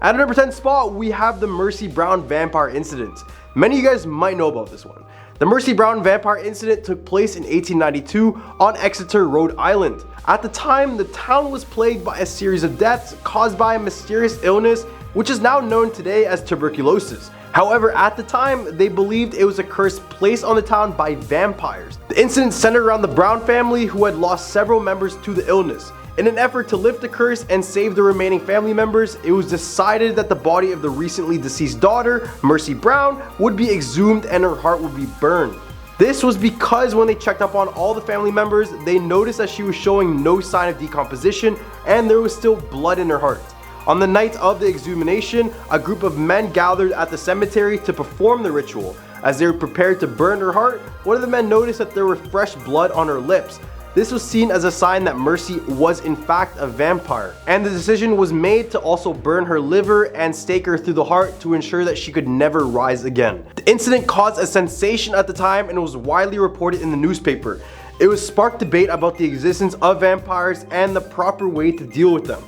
At number 10 spot, we have the Mercy Brown vampire incident. Many of you guys might know about this one. The Mercy Brown vampire incident took place in 1892 on Exeter, Rhode Island. At the time, the town was plagued by a series of deaths caused by a mysterious illness which is now known today as tuberculosis. However, at the time, they believed it was a curse placed on the town by vampires. The incident centered around the Brown family, who had lost several members to the illness. In an effort to lift the curse and save the remaining family members, it was decided that the body of the recently deceased daughter, Mercy Brown, would be exhumed and her heart would be burned. This was because when they checked up on all the family members, they noticed that she was showing no sign of decomposition and there was still blood in her heart. On the night of the exhumation, a group of men gathered at the cemetery to perform the ritual. As they were prepared to burn her heart, one of the men noticed that there were fresh blood on her lips. This was seen as a sign that Mercy was in fact a vampire, and the decision was made to also burn her liver and stake her through the heart to ensure that she could never rise again. The incident caused a sensation at the time and was widely reported in the newspaper. It was sparked debate about the existence of vampires and the proper way to deal with them.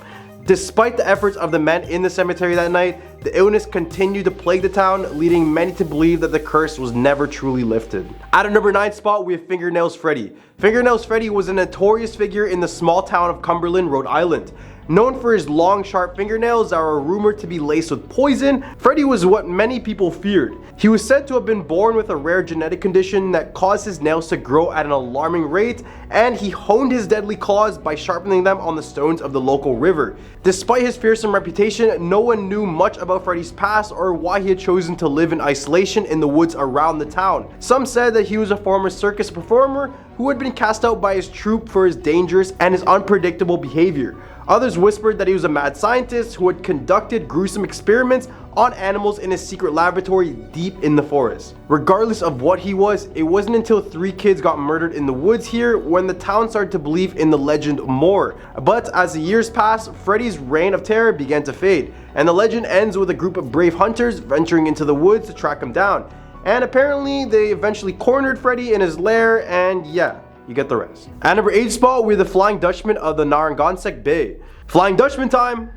Despite the efforts of the men in the cemetery that night, the illness continued to plague the town, leading many to believe that the curse was never truly lifted. At a number 9 spot, we have Fingernails Freddy. Fingernails Freddy was a notorious figure in the small town of Cumberland, Rhode Island. Known for his long, sharp fingernails that were rumored to be laced with poison, Freddy was what many people feared. He was said to have been born with a rare genetic condition that caused his nails to grow at an alarming rate, and he honed his deadly claws by sharpening them on the stones of the local river. Despite his fearsome reputation, no one knew much about Freddy's past or why he had chosen to live in isolation in the woods around the town. Some said that he was a former circus performer who had been cast out by his troupe for his dangerous and his unpredictable behavior. Others whispered that he was a mad scientist who had conducted gruesome experiments on animals in his secret laboratory deep in the forest. Regardless of what he was, it wasn't until 3 kids got murdered in the woods here when the town started to believe in the legend more. But as the years passed, Freddy's reign of terror began to fade, and the legend ends with a group of brave hunters venturing into the woods to track him down. And apparently they eventually cornered Freddy in his lair, and yeah, you get the rest. At number 8 spot, we're the Flying Dutchman of the Narragansett Bay. Flying Dutchman time!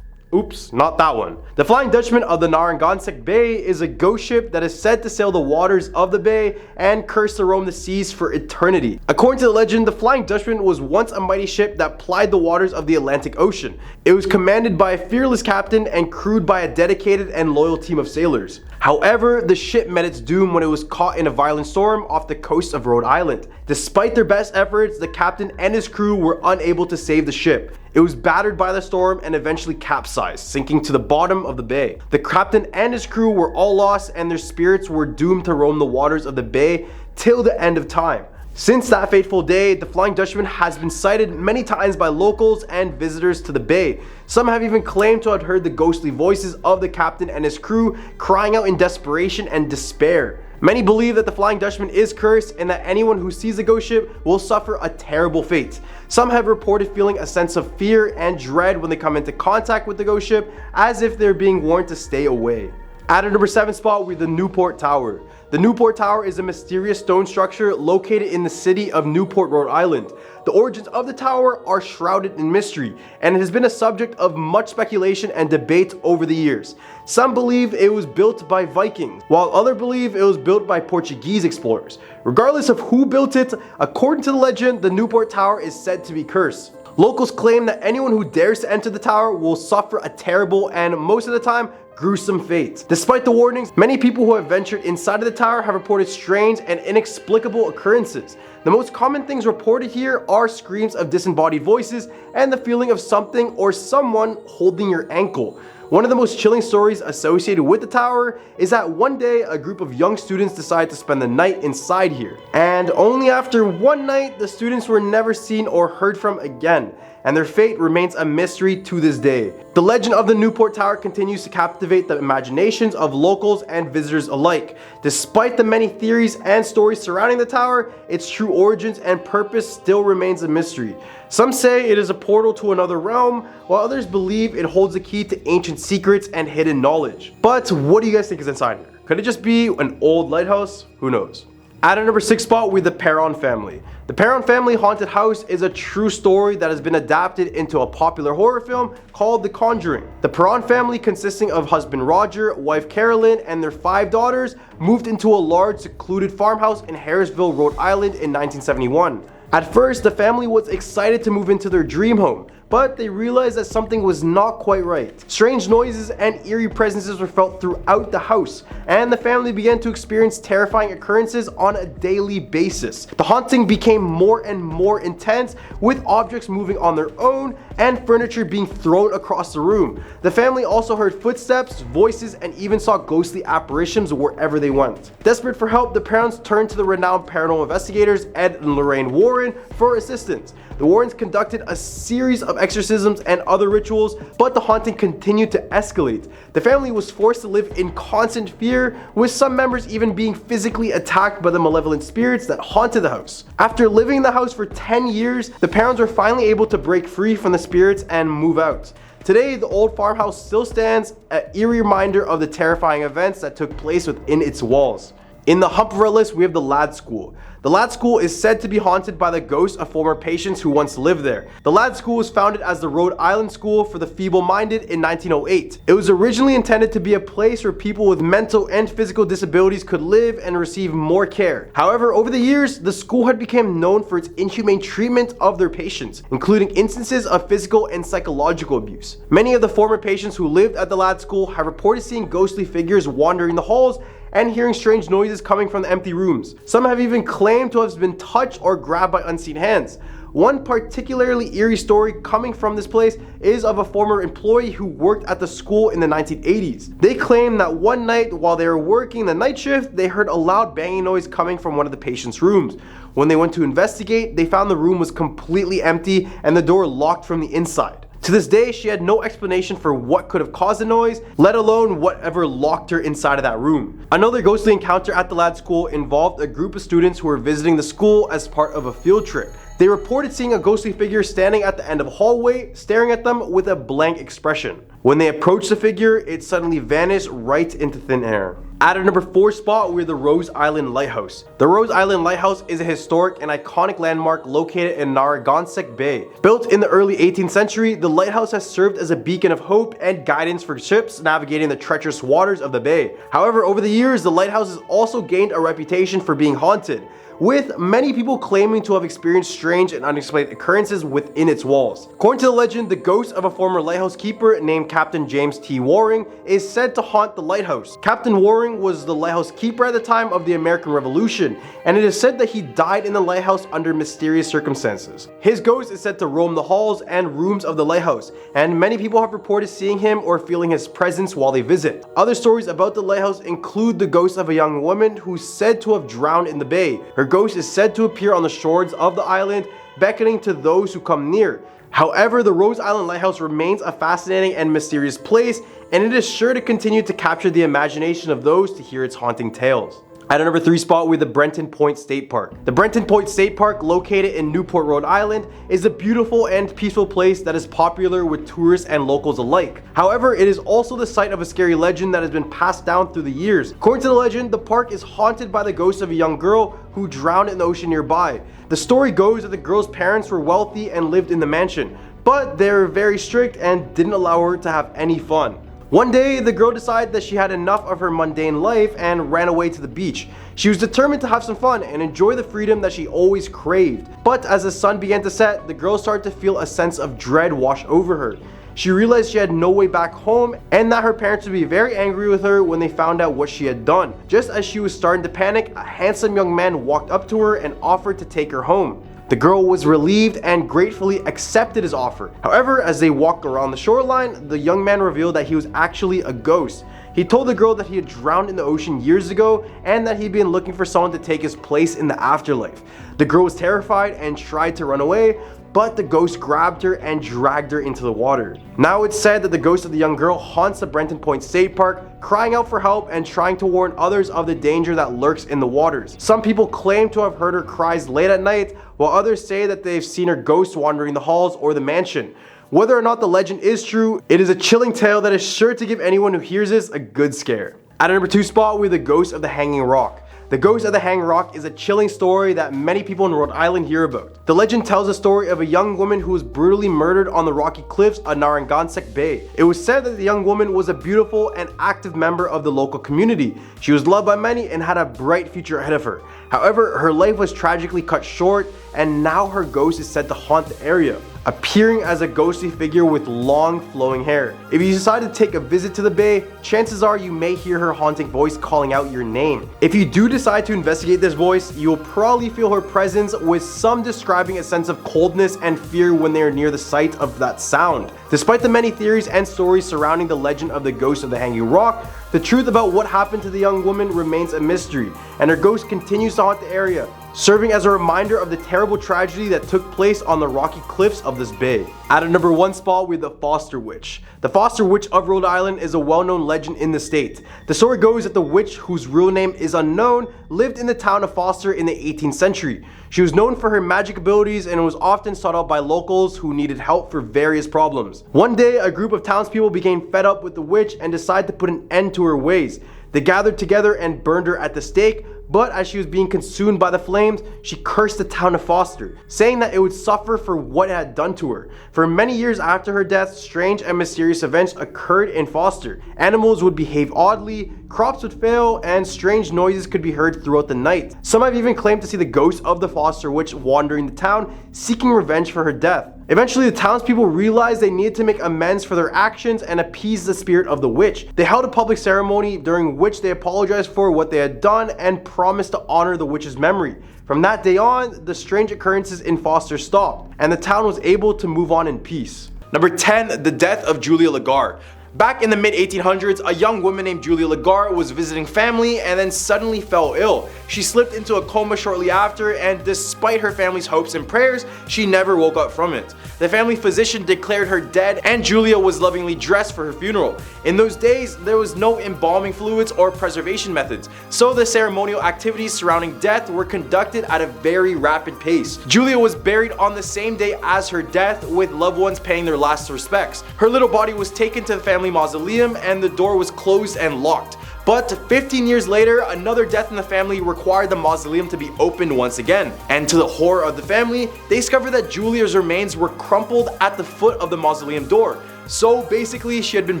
Oops, not that one. The Flying Dutchman of the Narragansett Bay is a ghost ship that is said to sail the waters of the bay and cursed to roam the seas for eternity. According to the legend, the Flying Dutchman was once a mighty ship that plied the waters of the Atlantic Ocean. It was commanded by a fearless captain and crewed by a dedicated and loyal team of sailors. However, the ship met its doom when it was caught in a violent storm off the coast of Rhode Island. Despite their best efforts, the captain and his crew were unable to save the ship. It was battered by the storm and eventually capsized, sinking to the bottom of the bay. The captain and his crew were all lost, and their spirits were doomed to roam the waters of the bay till the end of time. Since that fateful day, the Flying Dutchman has been sighted many times by locals and visitors to the bay. Some have even claimed to have heard the ghostly voices of the captain and his crew crying out in desperation and despair. Many believe that the Flying Dutchman is cursed and that anyone who sees the ghost ship will suffer a terrible fate. Some have reported feeling a sense of fear and dread when they come into contact with the ghost ship, as if they're being warned to stay away. At our number 7 spot, we have the Newport Tower. The Newport Tower is a mysterious stone structure located in the city of Newport, Rhode Island. The origins of the tower are shrouded in mystery, and it has been a subject of much speculation and debate over the years. Some believe it was built by Vikings, while others believe it was built by Portuguese explorers. Regardless of who built it, according to the legend, the Newport Tower is said to be cursed. Locals claim that anyone who dares to enter the tower will suffer a terrible and most of the time gruesome fate. Despite the warnings, many people who have ventured inside of the tower have reported strange and inexplicable occurrences. The most common things reported here are screams of disembodied voices and the feeling of something or someone holding your ankle. One of the most chilling stories associated with the tower is that one day a group of young students decided to spend the night inside here. And only after one night, the students were never seen or heard from again, and their fate remains a mystery to this day. The legend of the Newport Tower continues to captivate the imaginations of locals and visitors alike. Despite the many theories and stories surrounding the tower, its true origins and purpose still remains a mystery. Some say it is a portal to another realm, while others believe it holds the key to ancient secrets and hidden knowledge. But what do you guys think is inside here? Could it just be an old lighthouse? Who knows? At a number 6 spot, we have the Perron family. The Perron family haunted house is a true story that has been adapted into a popular horror film called The Conjuring. The Perron family, consisting of husband Roger, wife Carolyn, and their 5 daughters, moved into a large secluded farmhouse in Harrisville, Rhode Island in 1971. At first, the family was excited to move into their dream home, but they realized that something was not quite right. Strange noises and eerie presences were felt throughout the house, and the family began to experience terrifying occurrences on a daily basis. The haunting became more and more intense, with objects moving on their own and furniture being thrown across the room. The family also heard footsteps, voices, and even saw ghostly apparitions wherever they went. Desperate for help, the parents turned to the renowned paranormal investigators Ed and Lorraine Warren for assistance. The Warrens conducted a series of exorcisms and other rituals, but the haunting continued to escalate. The family was forced to live in constant fear, with some members even being physically attacked by the malevolent spirits that haunted the house. After living in the house for 10 years, the parents were finally able to break free from the spirits and move out. Today, the old farmhouse still stands, an eerie reminder of the terrifying events that took place within its walls. In the hump of our list, we have the Ladd School. The Ladd School is said to be haunted by the ghosts of former patients who once lived there. The Ladd School was founded as the Rhode Island School for the Feeble-Minded in 1908. It was originally intended to be a place where people with mental and physical disabilities could live and receive more care. However, over the years, the school had become known for its inhumane treatment of their patients, including instances of physical and psychological abuse. Many of the former patients who lived at the Ladd School have reported seeing ghostly figures wandering the halls and hearing strange noises coming from the empty rooms. Some have even claimed to have been touched or grabbed by unseen hands. One particularly eerie story coming from this place is of a former employee who worked at the school in the 1980s. They claim that one night while they were working the night shift, they heard a loud banging noise coming from one of the patients' rooms. When they went to investigate, they found the room was completely empty and the door locked from the inside. To this day, she had no explanation for what could have caused the noise, let alone whatever locked her inside of that room. Another ghostly encounter at the Ladd School involved a group of students who were visiting the school as part of a field trip. They reported seeing a ghostly figure standing at the end of a hallway, staring at them with a blank expression. When they approached the figure, it suddenly vanished right into thin air. At our number 4 spot, we're the Rose Island Lighthouse. The Rose Island Lighthouse is a historic and iconic landmark located in Narragansett Bay. Built in the early 18th century, the lighthouse has served as a beacon of hope and guidance for ships navigating the treacherous waters of the bay. However, over the years, the lighthouse has also gained a reputation for being haunted, with many people claiming to have experienced strange and unexplained occurrences within its walls. According to the legend, the ghost of a former lighthouse keeper named Captain James T. Waring is said to haunt the lighthouse. Captain Waring was the lighthouse keeper at the time of the American Revolution, and it is said that he died in the lighthouse under mysterious circumstances. His ghost is said to roam the halls and rooms of the lighthouse, and many people have reported seeing him or feeling his presence while they visit. Other stories about the lighthouse include the ghost of a young woman who's said to have drowned in the bay. Her ghost is said to appear on the shores of the island, beckoning to those who come near. However, the Rose Island Lighthouse remains a fascinating and mysterious place, and it is sure to continue to capture the imagination of those to hear its haunting tales. At our number 3 spot, we have the Brenton Point State Park. The Brenton Point State Park, located in Newport, Rhode Island, is a beautiful and peaceful place that is popular with tourists and locals alike. However, it is also the site of a scary legend that has been passed down through the years. According to the legend, the park is haunted by the ghost of a young girl who drowned in the ocean nearby. The story goes that the girl's parents were wealthy and lived in the mansion, but they were very strict and didn't allow her to have any fun. One day, the girl decided that she had enough of her mundane life and ran away to the beach. She was determined to have some fun and enjoy the freedom that she always craved. But as the sun began to set, the girl started to feel a sense of dread wash over her. She realized she had no way back home and that her parents would be very angry with her when they found out what she had done. Just as she was starting to panic, a handsome young man walked up to her and offered to take her home. The girl was relieved and gratefully accepted his offer. However, as they walked around the shoreline, the young man revealed that he was actually a ghost. He told the girl that he had drowned in the ocean years ago and that he'd been looking for someone to take his place in the afterlife. The girl was terrified and tried to run away, but the ghost grabbed her and dragged her into the water. Now it's said that the ghost of the young girl haunts the Brenton Point State Park, crying out for help and trying to warn others of the danger that lurks in the waters. Some people claim to have heard her cries late at night, while others say that they've seen her ghost wandering the halls or the mansion. Whether or not the legend is true, it is a chilling tale that is sure to give anyone who hears this a good scare. At our number 2 spot, we have the ghost of the Hanging Rock. The The ghost of the Hanging Rock is a chilling story that many people in Rhode Island hear about. The legend tells the story of a young woman who was brutally murdered on the rocky cliffs of Narragansett Bay. It was said that the young woman was a beautiful and active member of the local community. She was loved by many and had a bright future ahead of her. However, her life was tragically cut short, and now her ghost is said to haunt the area, appearing as a ghostly figure with long flowing hair. If you decide to take a visit to the bay, chances are you may hear her haunting voice calling out your name. If you do decide to investigate this voice, you'll probably feel her presence, with some describing a sense of coldness and fear when they are near the site of that sound. Despite the many theories and stories surrounding the legend of the ghost of the Hanging Rock, the truth about what happened to the young woman remains a mystery, and her ghost continues to haunt the area, serving as a reminder of the terrible tragedy that took place on the rocky cliffs of this bay. At a number 1 spot, we have the Foster Witch. The Foster Witch of Rhode Island is a well-known legend in the state. The story goes that the witch, whose real name is unknown, lived in the town of Foster in the 18th century. She was known for her magic abilities and was often sought out by locals who needed help for various problems. One day, a group of townspeople became fed up with the witch and decided to put an end to her ways. They gathered together and burned her at the stake, but as she was being consumed by the flames, she cursed the town of Foster, saying that it would suffer for what it had done to her. For many years after her death, strange and mysterious events occurred in Foster. Animals would behave oddly, crops would fail, and strange noises could be heard throughout the night. Some have even claimed to see the ghost of the Foster Witch wandering the town, seeking revenge for her death. Eventually, the townspeople realized they needed to make amends for their actions and appease the spirit of the witch. They held a public ceremony during which they apologized for what they had done and promised to honor the witch's memory. From that day on, the strange occurrences in Foster stopped, and the town was able to move on in peace. Number 10, the death of Julia Lagar. Back in the mid-1800s, a young woman named Julia Lagar was visiting family and then suddenly fell ill. She slipped into a coma shortly after, and despite her family's hopes and prayers, she never woke up from it. The family physician declared her dead, and Julia was lovingly dressed for her funeral. In those days, there was no embalming fluids or preservation methods, so the ceremonial activities surrounding death were conducted at a very rapid pace. Julia was buried on the same day as her death, with loved ones paying their last respects. Her little body was taken to the family mausoleum, and the door was closed and locked. But 15 years later, another death in the family required the mausoleum to be opened once again. And to the horror of the family, they discovered that Julia's remains were crumpled at the foot of the mausoleum door. So basically, she had been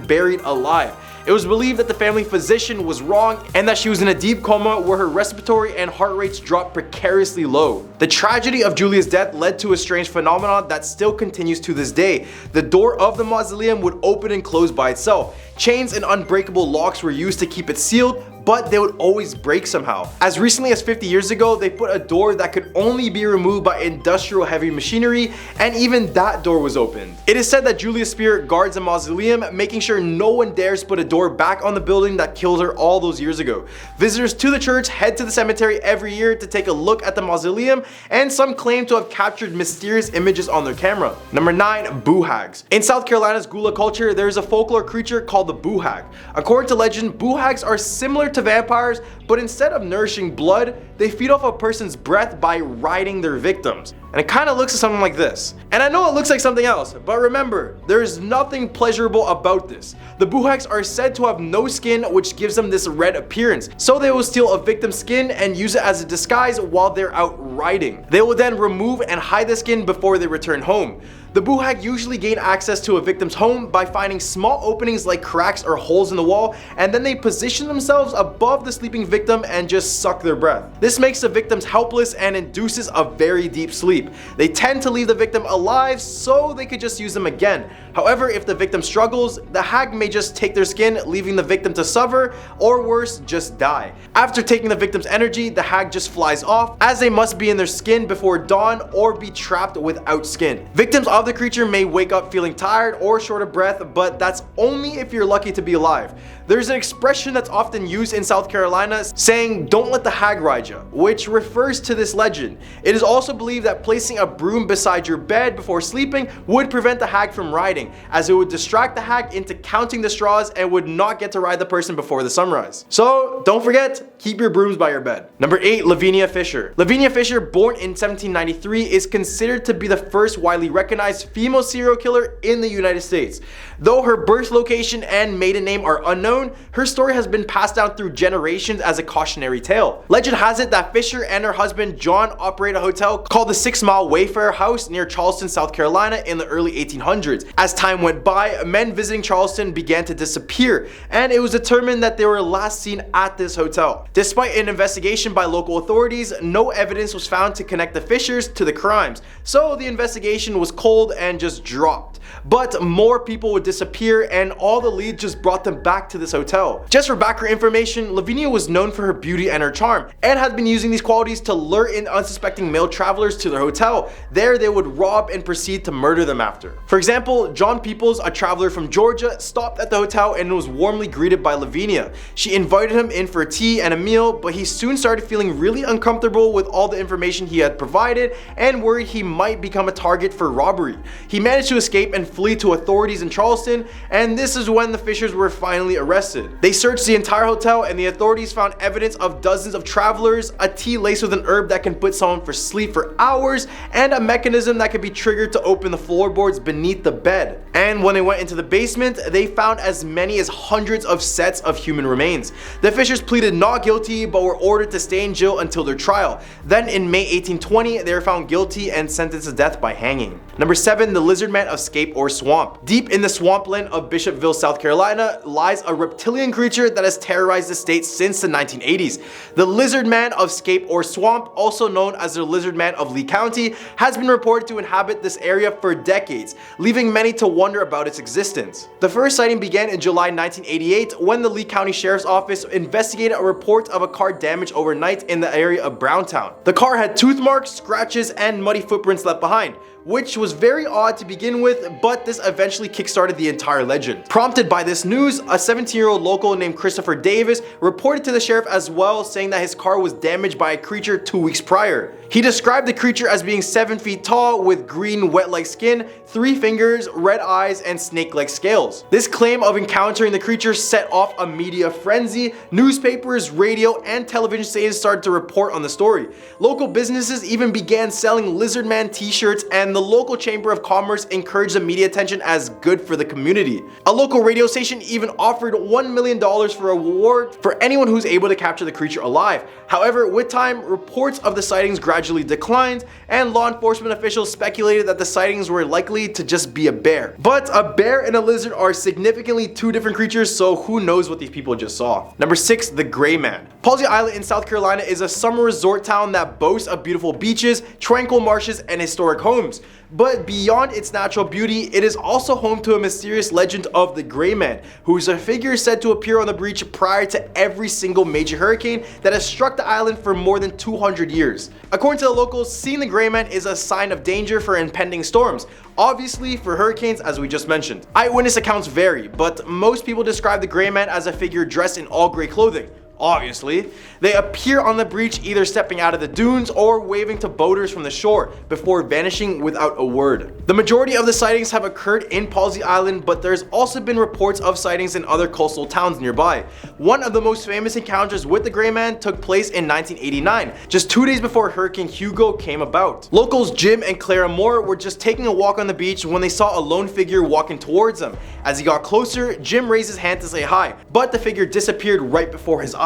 buried alive. It was believed that the family physician was wrong and that she was in a deep coma where her respiratory and heart rates dropped precariously low. The tragedy of Julia's death led to a strange phenomenon that still continues to this day. The door of the mausoleum would open and close by itself. Chains and unbreakable locks were used to keep it sealed, but they would always break somehow. As recently as 50 years ago, they put a door that could only be removed by industrial heavy machinery, and even that door was opened. It is said that Julia's spirit guards the mausoleum, making sure no one dares put a door back on the building that killed her all those years ago. Visitors to the church head to the cemetery every year to take a look at the mausoleum, and some claim to have captured mysterious images on their camera. Number 9, boo hags. In South Carolina's Gula culture, there is a folklore creature called the boo hag. According to legend, boo hags are similar to vampires, but instead of nourishing blood, they feed off a person's breath by riding their victims. And it kind of looks something like this. And I know it looks like something else, but remember, there is nothing pleasurable about this. The boo hags are said to have no skin, which gives them this red appearance. So they will steal a victim's skin and use it as a disguise while they're out riding. They will then remove and hide the skin before they return home. The boo hag usually gain access to a victim's home by finding small openings like cracks or holes in the wall, and then they position themselves above the sleeping victim and just suck their breath. This makes the victims helpless and induces a very deep sleep. They tend to leave the victim alive so they could just use them again. However, if the victim struggles, the hag may just take their skin, leaving the victim to suffer, or worse, just die. After taking the victim's energy, the hag just flies off, as they must be in their skin before dawn or be trapped without skin. Victims of the creature may wake up feeling tired or short of breath, but that's only if you're lucky to be alive. There's an expression that's often used in South Carolina saying, "Don't let the hag ride ya," which refers to this legend. It is also believed that placing a broom beside your bed before sleeping would prevent the hag from riding, as it would distract the hag into counting the straws and would not get to ride the person before the sunrise. So don't forget, keep your brooms by your bed. Number 8, Lavinia Fisher. Lavinia Fisher, born in 1793, is considered to be the first widely recognized female serial killer in the United States. Though her birth location and maiden name are unknown, her story has been passed down through generations as a cautionary tale. Legend has it that Fisher and her husband John operate a hotel called the 6 Mile Wayfarer House near Charleston, South Carolina in the early 1800s. As time went by, men visiting Charleston began to disappear, and it was determined that they were last seen at this hotel. Despite an investigation by local authorities, no evidence was found to connect the Fishers to the crimes, so the investigation was cold and just dropped. But more people would disappear, and all the leads just brought them back to this hotel. Just for background information, Lavinia was known for her beauty and her charm, and had been using these qualities to lure in unsuspecting male travelers to their hotel. There they would rob and proceed to murder them after. For example, John Peoples, a traveler from Georgia, stopped at the hotel and was warmly greeted by Lavinia. She invited him in for tea and a meal, but he soon started feeling really uncomfortable with all the information he had provided and worried he might become a target for robbery. He managed to escape and flee to authorities in Charleston, and this is when the Fishers were finally arrested. They searched the entire hotel, and the authorities found evidence of dozens of travelers, a tea laced with an herb that can put someone for sleep for hours, and a mechanism that could be triggered to open the floorboards beneath the bed. And when they went into the basement, they found as many as hundreds of sets of human remains. The Fishers pleaded not guilty, but were ordered to stay in jail until their trial. Then in May 1820, they were found guilty and sentenced to death by hanging. Number 7, the Lizard Man of Scape or Swamp. Deep in the swampland of Bishopville, South Carolina, lies a reptilian creature that has terrorized the state since the 1980s. The Lizard Man of Scape or Swamp, also known as the Lizard Man of Lee County, has been reported to inhabit this area for decades, leaving many to wonder about its existence. The first sighting began in July 1988 when the Lee County Sheriff's Office investigated a report of a car damaged overnight in the area of Browntown. The car had tooth marks, scratches, and muddy footprints left behind, which was very odd to begin with, but this eventually kickstarted the entire legend. Prompted by this news, a 17-year-old local named Christopher Davis reported to the sheriff as well, saying that his car was damaged by a creature 2 weeks prior. He described the creature as being 7 feet tall with green wet-like skin, 3 fingers, red eyes, and snake-like scales. This claim of encountering the creature set off a media frenzy. Newspapers, radio, and television stations started to report on the story. Local businesses even began selling Lizard Man t-shirts, and the local Chamber of Commerce encouraged the media attention as good for the community. A local radio station even offered $1 million for a reward for anyone who's able to capture the creature alive. However, with time, reports of the sightings gradually declined, and law enforcement officials speculated that the sightings were likely to just be a bear. But a bear and a lizard are significantly two different creatures, so who knows what these people just saw. Number 6, the Gray Man. Palsy Island in South Carolina is a summer resort town that boasts of beautiful beaches, tranquil marshes, and historic homes. But beyond its natural beauty, it is also home to a mysterious legend of the Gray Man, who is a figure said to appear on the beach prior to every single major hurricane that has struck the island for more than 200 years. According to the locals, seeing the Gray Man is a sign of danger for impending storms, obviously for hurricanes as we just mentioned. Eyewitness accounts vary, but most people describe the Gray Man as a figure dressed in all gray clothing. Obviously, they appear on the beach either stepping out of the dunes or waving to boaters from the shore before vanishing without a word. The majority of the sightings have occurred in Palsy Island, but there's also been reports of sightings in other coastal towns nearby. One of the most famous encounters with the Gray Man took place in 1989, just 2 days before Hurricane Hugo came about. Locals Jim and Clara Moore were just taking a walk on the beach when they saw a lone figure walking towards them. As he got closer, Jim raised his hand to say hi, but the figure disappeared right before his eyes.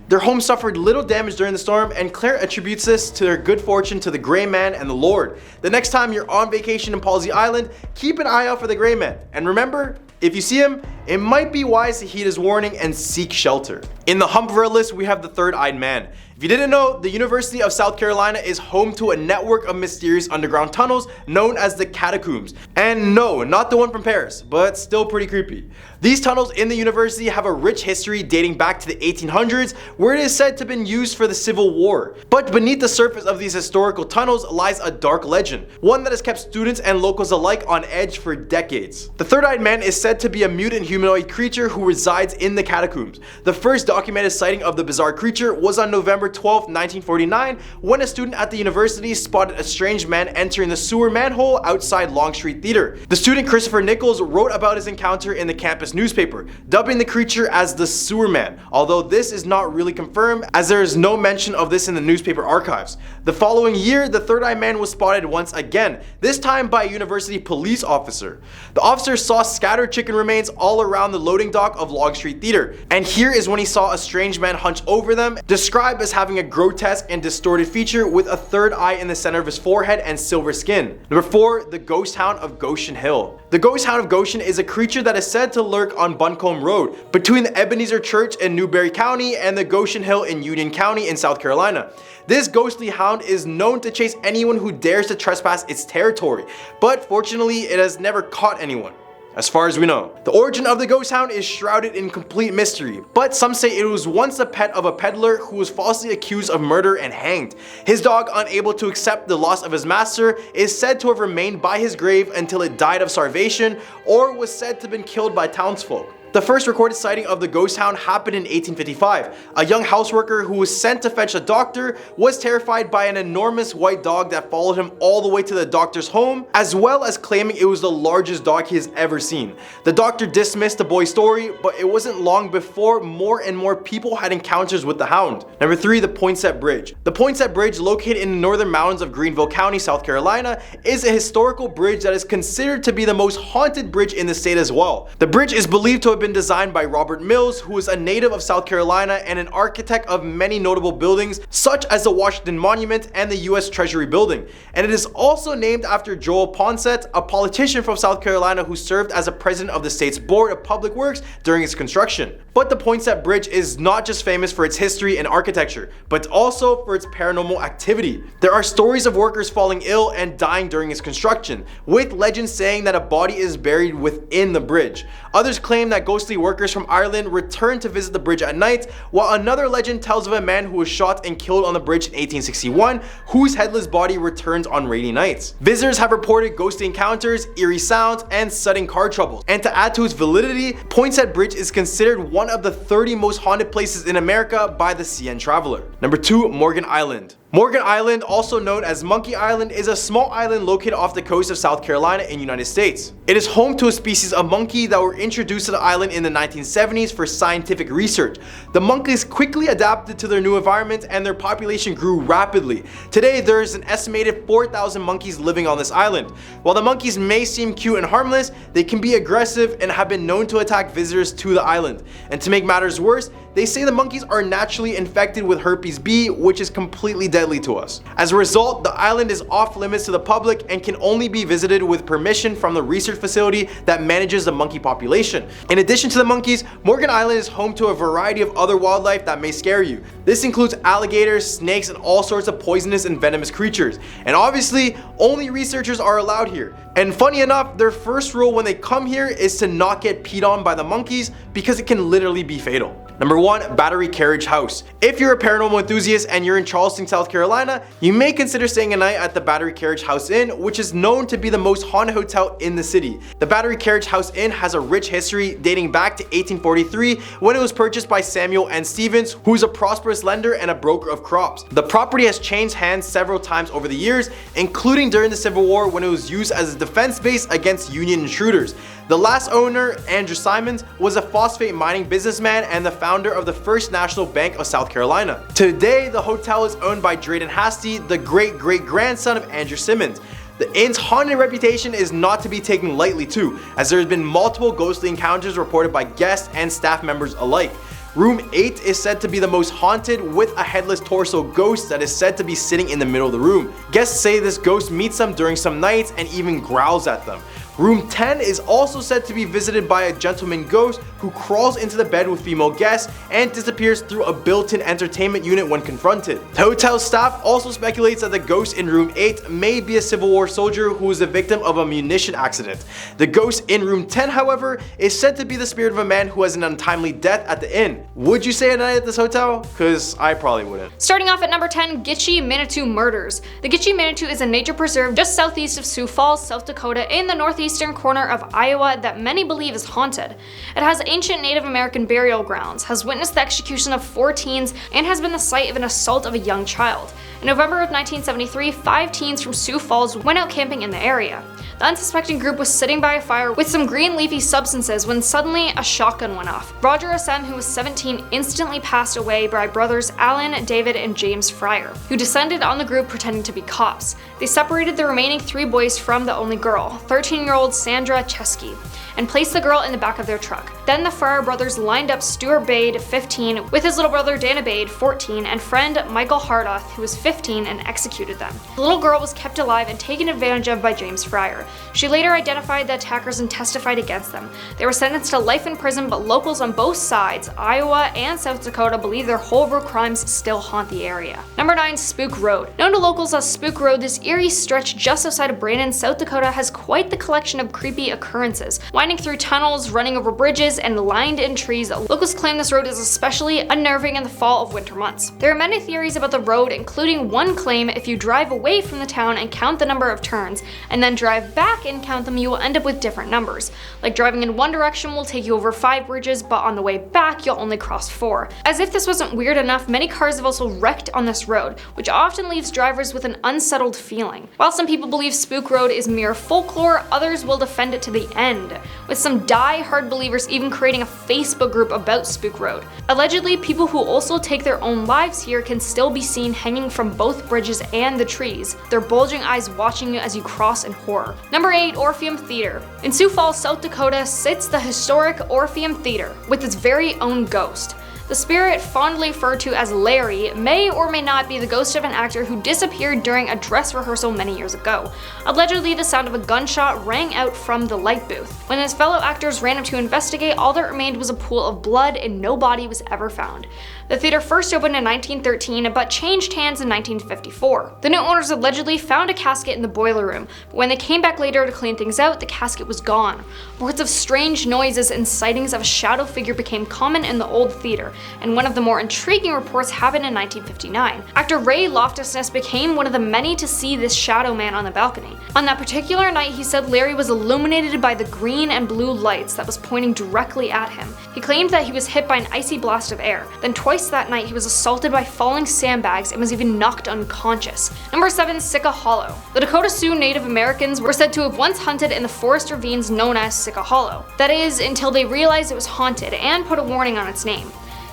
Their home suffered little damage during the storm, and Claire attributes this to their good fortune to the Gray Man and the Lord. The next time you're on vacation in Palsy Island, keep an eye out for the Gray Man. And remember, if you see him, it might be wise to heed his warning and seek shelter. In the hump of our list, we have the Third-Eyed Man. If you didn't know, the University of South Carolina is home to a network of mysterious underground tunnels known as the Catacombs. And no, not the one from Paris, but still pretty creepy. These tunnels in the university have a rich history dating back to the 1800s, where it is said to have been used for the Civil War. But beneath the surface of these historical tunnels lies a dark legend, one that has kept students and locals alike on edge for decades. The Third-Eyed Man is said to be a mutant humanoid creature who resides in the catacombs. The first documented sighting of the bizarre creature was on November 12, 1949, when a student at the university spotted a strange man entering the sewer manhole outside Long Street Theater. The student Christopher Nichols wrote about his encounter in the campus newspaper, dubbing the creature as the Sewer Man, although this is not really confirmed as there is no mention of this in the newspaper archives. The following year, the Third Eye Man was spotted once again, this time by a university police officer. The officer saw scattered chicken remains all around the loading dock of Long Street Theater, and here is when he saw a strange man hunch over them, described as having a grotesque and distorted feature with a third eye in the center of his forehead and silver skin. Number 4, the Ghost Hound of Goshen Hill. The Ghost Hound of Goshen is a creature that is said to lurk on Buncombe Road, between the Ebenezer Church in Newberry County and the Goshen Hill in Union County in South Carolina. This ghostly hound is known to chase anyone who dares to trespass its territory, but fortunately it has never caught anyone, as far as we know. The origin of the ghost hound is shrouded in complete mystery, but some say it was once the pet of a peddler who was falsely accused of murder and hanged. His dog, unable to accept the loss of his master, is said to have remained by his grave until it died of starvation or was said to have been killed by townsfolk. The first recorded sighting of the ghost hound happened in 1855. A young houseworker who was sent to fetch a doctor was terrified by an enormous white dog that followed him all the way to the doctor's home, as well as claiming it was the largest dog he has ever seen. The doctor dismissed the boy's story, but it wasn't long before more and more people had encounters with the hound. Number 3, the Poinsett Bridge. The Poinsett Bridge, located in the northern mountains of Greenville County, South Carolina, is a historical bridge that is considered to be the most haunted bridge in the state as well. The bridge is believed to have been designed by Robert Mills, who is a native of South Carolina and an architect of many notable buildings such as the Washington Monument and the US Treasury Building. And it is also named after Joel Poinsett, a politician from South Carolina who served as a president of the state's Board of Public Works during its construction. But the Poinsett Bridge is not just famous for its history and architecture, but also for its paranormal activity. There are stories of workers falling ill and dying during its construction, with legends saying that a body is buried within the bridge. Others claim that ghostly workers from Ireland return to visit the bridge at night, while another legend tells of a man who was shot and killed on the bridge in 1861, whose headless body returns on rainy nights. Visitors have reported ghostly encounters, eerie sounds, and sudden car troubles. And to add to its validity, Poinsett Bridge is considered one of the 30 most haunted places in America by the CN Traveler. Number 2, Morgan Island. Morgan Island, also known as Monkey Island, is a small island located off the coast of South Carolina in the United States. It is home to a species of monkey that were introduced to the island in the 1970s for scientific research. The monkeys quickly adapted to their new environment and their population grew rapidly. Today, there is an estimated 4,000 monkeys living on this island. While the monkeys may seem cute and harmless, they can be aggressive and have been known to attack visitors to the island. And to make matters worse, they say the monkeys are naturally infected with herpes B, which is completely deadly to us. As a result, the island is off limits to the public and can only be visited with permission from the research facility that manages the monkey population. In addition to the monkeys, Morgan Island is home to a variety of other wildlife that may scare you. This includes alligators, snakes, and all sorts of poisonous and venomous creatures. And obviously, only researchers are allowed here. And funny enough, their first rule when they come here is to not get peed on by the monkeys because it can literally be fatal. Number 1, Battery Carriage House. If you're a paranormal enthusiast and you're in Charleston, South Carolina, you may consider staying a night at the Battery Carriage House Inn, which is known to be the most haunted hotel in the city. The Battery Carriage House Inn has a rich history dating back to 1843 when it was purchased by Samuel N. Stevens, who is a prosperous lender and a broker of crops. The property has changed hands several times over the years, including during the Civil War when it was used as a defense base against Union intruders. The last owner, Andrew Simons, was a phosphate mining businessman and the founder of the First National Bank of South Carolina. Today, the hotel is owned by Drayden Hasty, the great-great-grandson of Andrew Simmons. The inn's haunted reputation is not to be taken lightly too, as there has been multiple ghostly encounters reported by guests and staff members alike. Room 8 is said to be the most haunted, with a headless torso ghost that is said to be sitting in the middle of the room. Guests say this ghost meets them during some nights and even growls at them. Room 10 is also said to be visited by a gentleman ghost who crawls into the bed with female guests and disappears through a built-in entertainment unit when confronted. The hotel staff also speculates that the ghost in room 8 may be a Civil War soldier who was the victim of a munition accident. The ghost in room 10, however, is said to be the spirit of a man who has an untimely death at the inn. Would you stay a night at this hotel? Cause I probably wouldn't. Starting off at number 10, Gitche Manitou Murders. The Gitche Manitou is a nature preserve just southeast of Sioux Falls, South Dakota, in the northeastern corner of Iowa that many believe is haunted. It has ancient Native American burial grounds, has witnessed the execution of 4 teens and has been the site of an assault of a young child. In November of 1973, 5 teens from Sioux Falls went out camping in the area. The unsuspecting group was sitting by a fire with some green leafy substances when suddenly a shotgun went off. Roger SM, who was 17, instantly passed away by brothers Alan, David, and James Fryer, who descended on the group pretending to be cops. They separated the remaining 3 boys from the only girl, 13-year-old Sandra Chesky, and placed the girl in the back of their truck. Then the Fryer brothers lined up Stuart Bade, 15, with his little brother Dana Bade, 14, and friend Michael Hardoth, who was 15, and executed them. The little girl was kept alive and taken advantage of by James Fryer. She later identified the attackers and testified against them. They were sentenced to life in prison, but locals on both sides, Iowa and South Dakota, believe their horrible crimes still haunt the area. Number 9. Spook Road. Known to locals as Spook Road, this eerie stretch just outside of Brandon, South Dakota has quite the collection of creepy occurrences. Winding through tunnels, running over bridges, and lined in trees, locals claim this road is especially unnerving in the fall of winter months. There are many theories about the road, including one claim if you drive away from the town and count the number of turns, and then drive back and count them, you will end up with different numbers. Like driving in one direction will take you over 5 bridges, but on the way back you'll only cross 4. As if this wasn't weird enough, many cars have also wrecked on this road, which often leaves drivers with an unsettled feeling. While some people believe Spook Road is mere folklore, others will defend it to the end, with some die-hard believers even creating a Facebook group about Spook Road. Allegedly, people who also take their own lives here can still be seen hanging from both bridges and the trees, their bulging eyes watching you as you cross in horror. Number 8. Orpheum Theater. In Sioux Falls, South Dakota sits the historic Orpheum Theater, with its very own ghost. The spirit, fondly referred to as Larry, may or may not be the ghost of an actor who disappeared during a dress rehearsal many years ago. Allegedly, the sound of a gunshot rang out from the light booth. When his fellow actors ran up to investigate, all that remained was a pool of blood and no body was ever found. The theater first opened in 1913, but changed hands in 1954. The new owners allegedly found a casket in the boiler room, but when they came back later to clean things out, the casket was gone. Reports of strange noises and sightings of a shadow figure became common in the old theater, and one of the more intriguing reports happened in 1959. Actor Ray Loftusness became one of the many to see this shadow man on the balcony. On that particular night, he said Larry was illuminated by the green and blue lights that was pointing directly at him. He claimed that he was hit by an icy blast of air. Then twice that night, he was assaulted by falling sandbags and was even knocked unconscious. Number 7. Sitka Hollow. The Dakota Sioux Native Americans were said to have once hunted in the forest ravines known as Sitka Hollow. That is, until they realized it was haunted and put a warning on its name.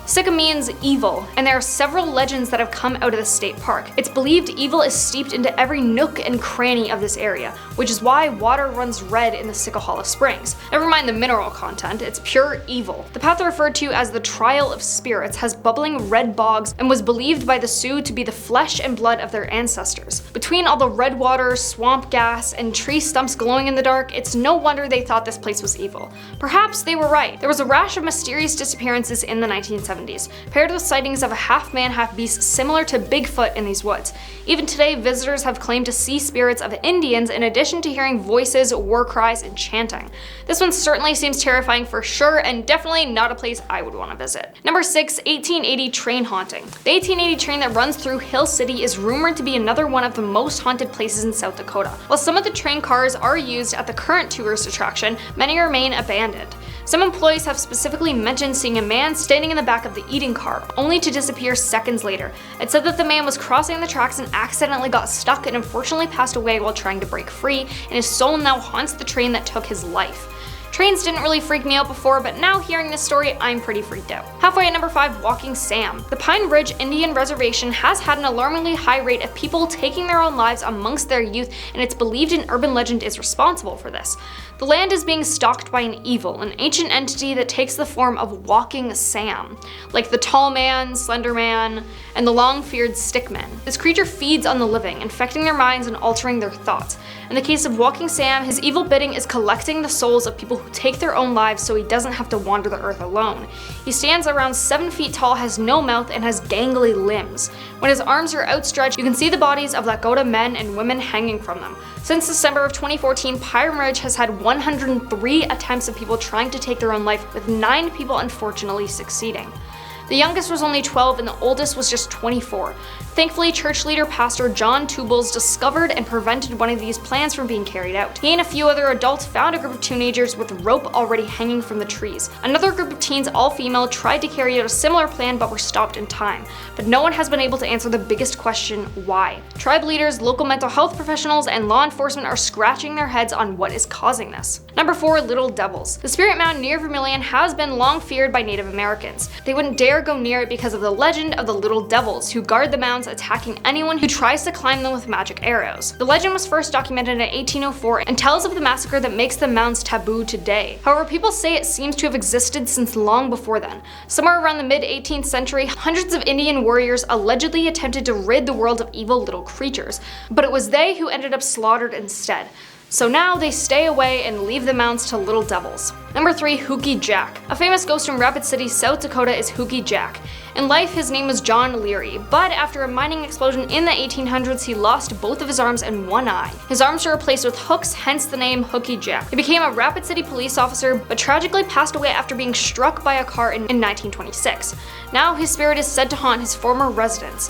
Sitka means evil, and there are several legends that have come out of the state park. It's believed evil is steeped into every nook and cranny of this area, which is why water runs red in the Sitka Hollow Springs. Never mind the mineral content, it's pure evil. The path referred to as the Trial of Spirits has bubbling red bogs and was believed by the Sioux to be the flesh and blood of their ancestors. Between all the red water, swamp gas, and tree stumps glowing in the dark, it's no wonder they thought this place was evil. Perhaps they were right. There was a rash of mysterious disappearances in the 1970s. Paired with sightings of a half-man, half-beast similar to Bigfoot in these woods. Even today, visitors have claimed to see spirits of Indians in addition to hearing voices, war cries, and chanting. This one certainly seems terrifying for sure, and definitely not a place I would want to visit. Number 6. 1880 Train Haunting. The 1880 train that runs through Hill City is rumored to be another one of the most haunted places in South Dakota. While some of the train cars are used at the current tourist attraction, many remain abandoned. Some employees have specifically mentioned seeing a man standing in the back of the eating car, only to disappear seconds later. It said that the man was crossing the tracks and accidentally got stuck and unfortunately passed away while trying to break free, and his soul now haunts the train that took his life. Trains didn't really freak me out before, but now hearing this story, I'm pretty freaked out. Halfway at number 5, Walking Sam. The Pine Ridge Indian Reservation has had an alarmingly high rate of people taking their own lives amongst their youth, and it's believed an urban legend is responsible for this. The land is being stalked by an evil, an ancient entity that takes the form of Walking Sam, like the Tall Man, Slender Man, and the long-feared Stickman. This creature feeds on the living, infecting their minds and altering their thoughts. In the case of Walking Sam, his evil bidding is collecting the souls of people who take their own lives so he doesn't have to wander the earth alone. He stands around 7 feet tall, has no mouth, and has gangly limbs. When his arms are outstretched, you can see the bodies of Lakota men and women hanging from them. Since December of 2014, Pine Ridge has had 103 attempts of people trying to take their own life, with 9 people unfortunately succeeding. The youngest was only 12 and the oldest was just 24. Thankfully, church leader Pastor John Tubles discovered and prevented one of these plans from being carried out. He and a few other adults found a group of teenagers with rope already hanging from the trees. Another group of teens, all female, tried to carry out a similar plan but were stopped in time. But no one has been able to answer the biggest question: why? Tribe leaders, local mental health professionals, and law enforcement are scratching their heads on what is causing this. Number 4. Little Devils. The Spirit Mound near Vermilion has been long feared by Native Americans. They wouldn't dare go near it because of the legend of the Little Devils, who guard the mounds, attacking anyone who tries to climb them with magic arrows. The legend was first documented in 1804 and tells of the massacre that makes the mounds taboo today. However, people say it seems to have existed since long before then. Somewhere around the mid-18th century, hundreds of Indian warriors allegedly attempted to rid the world of evil little creatures, but it was they who ended up slaughtered instead. So now they stay away and leave the mounds to Little Devils. Number 3. Hookie Jack. A famous ghost from Rapid City, South Dakota is Hookie Jack. In life, his name was John Leary, but after a mining explosion in the 1800s, he lost both of his arms and one eye. His arms were replaced with hooks, hence the name Hookie Jack. He became a Rapid City police officer, but tragically passed away after being struck by a car in 1926. Now his spirit is said to haunt his former residence,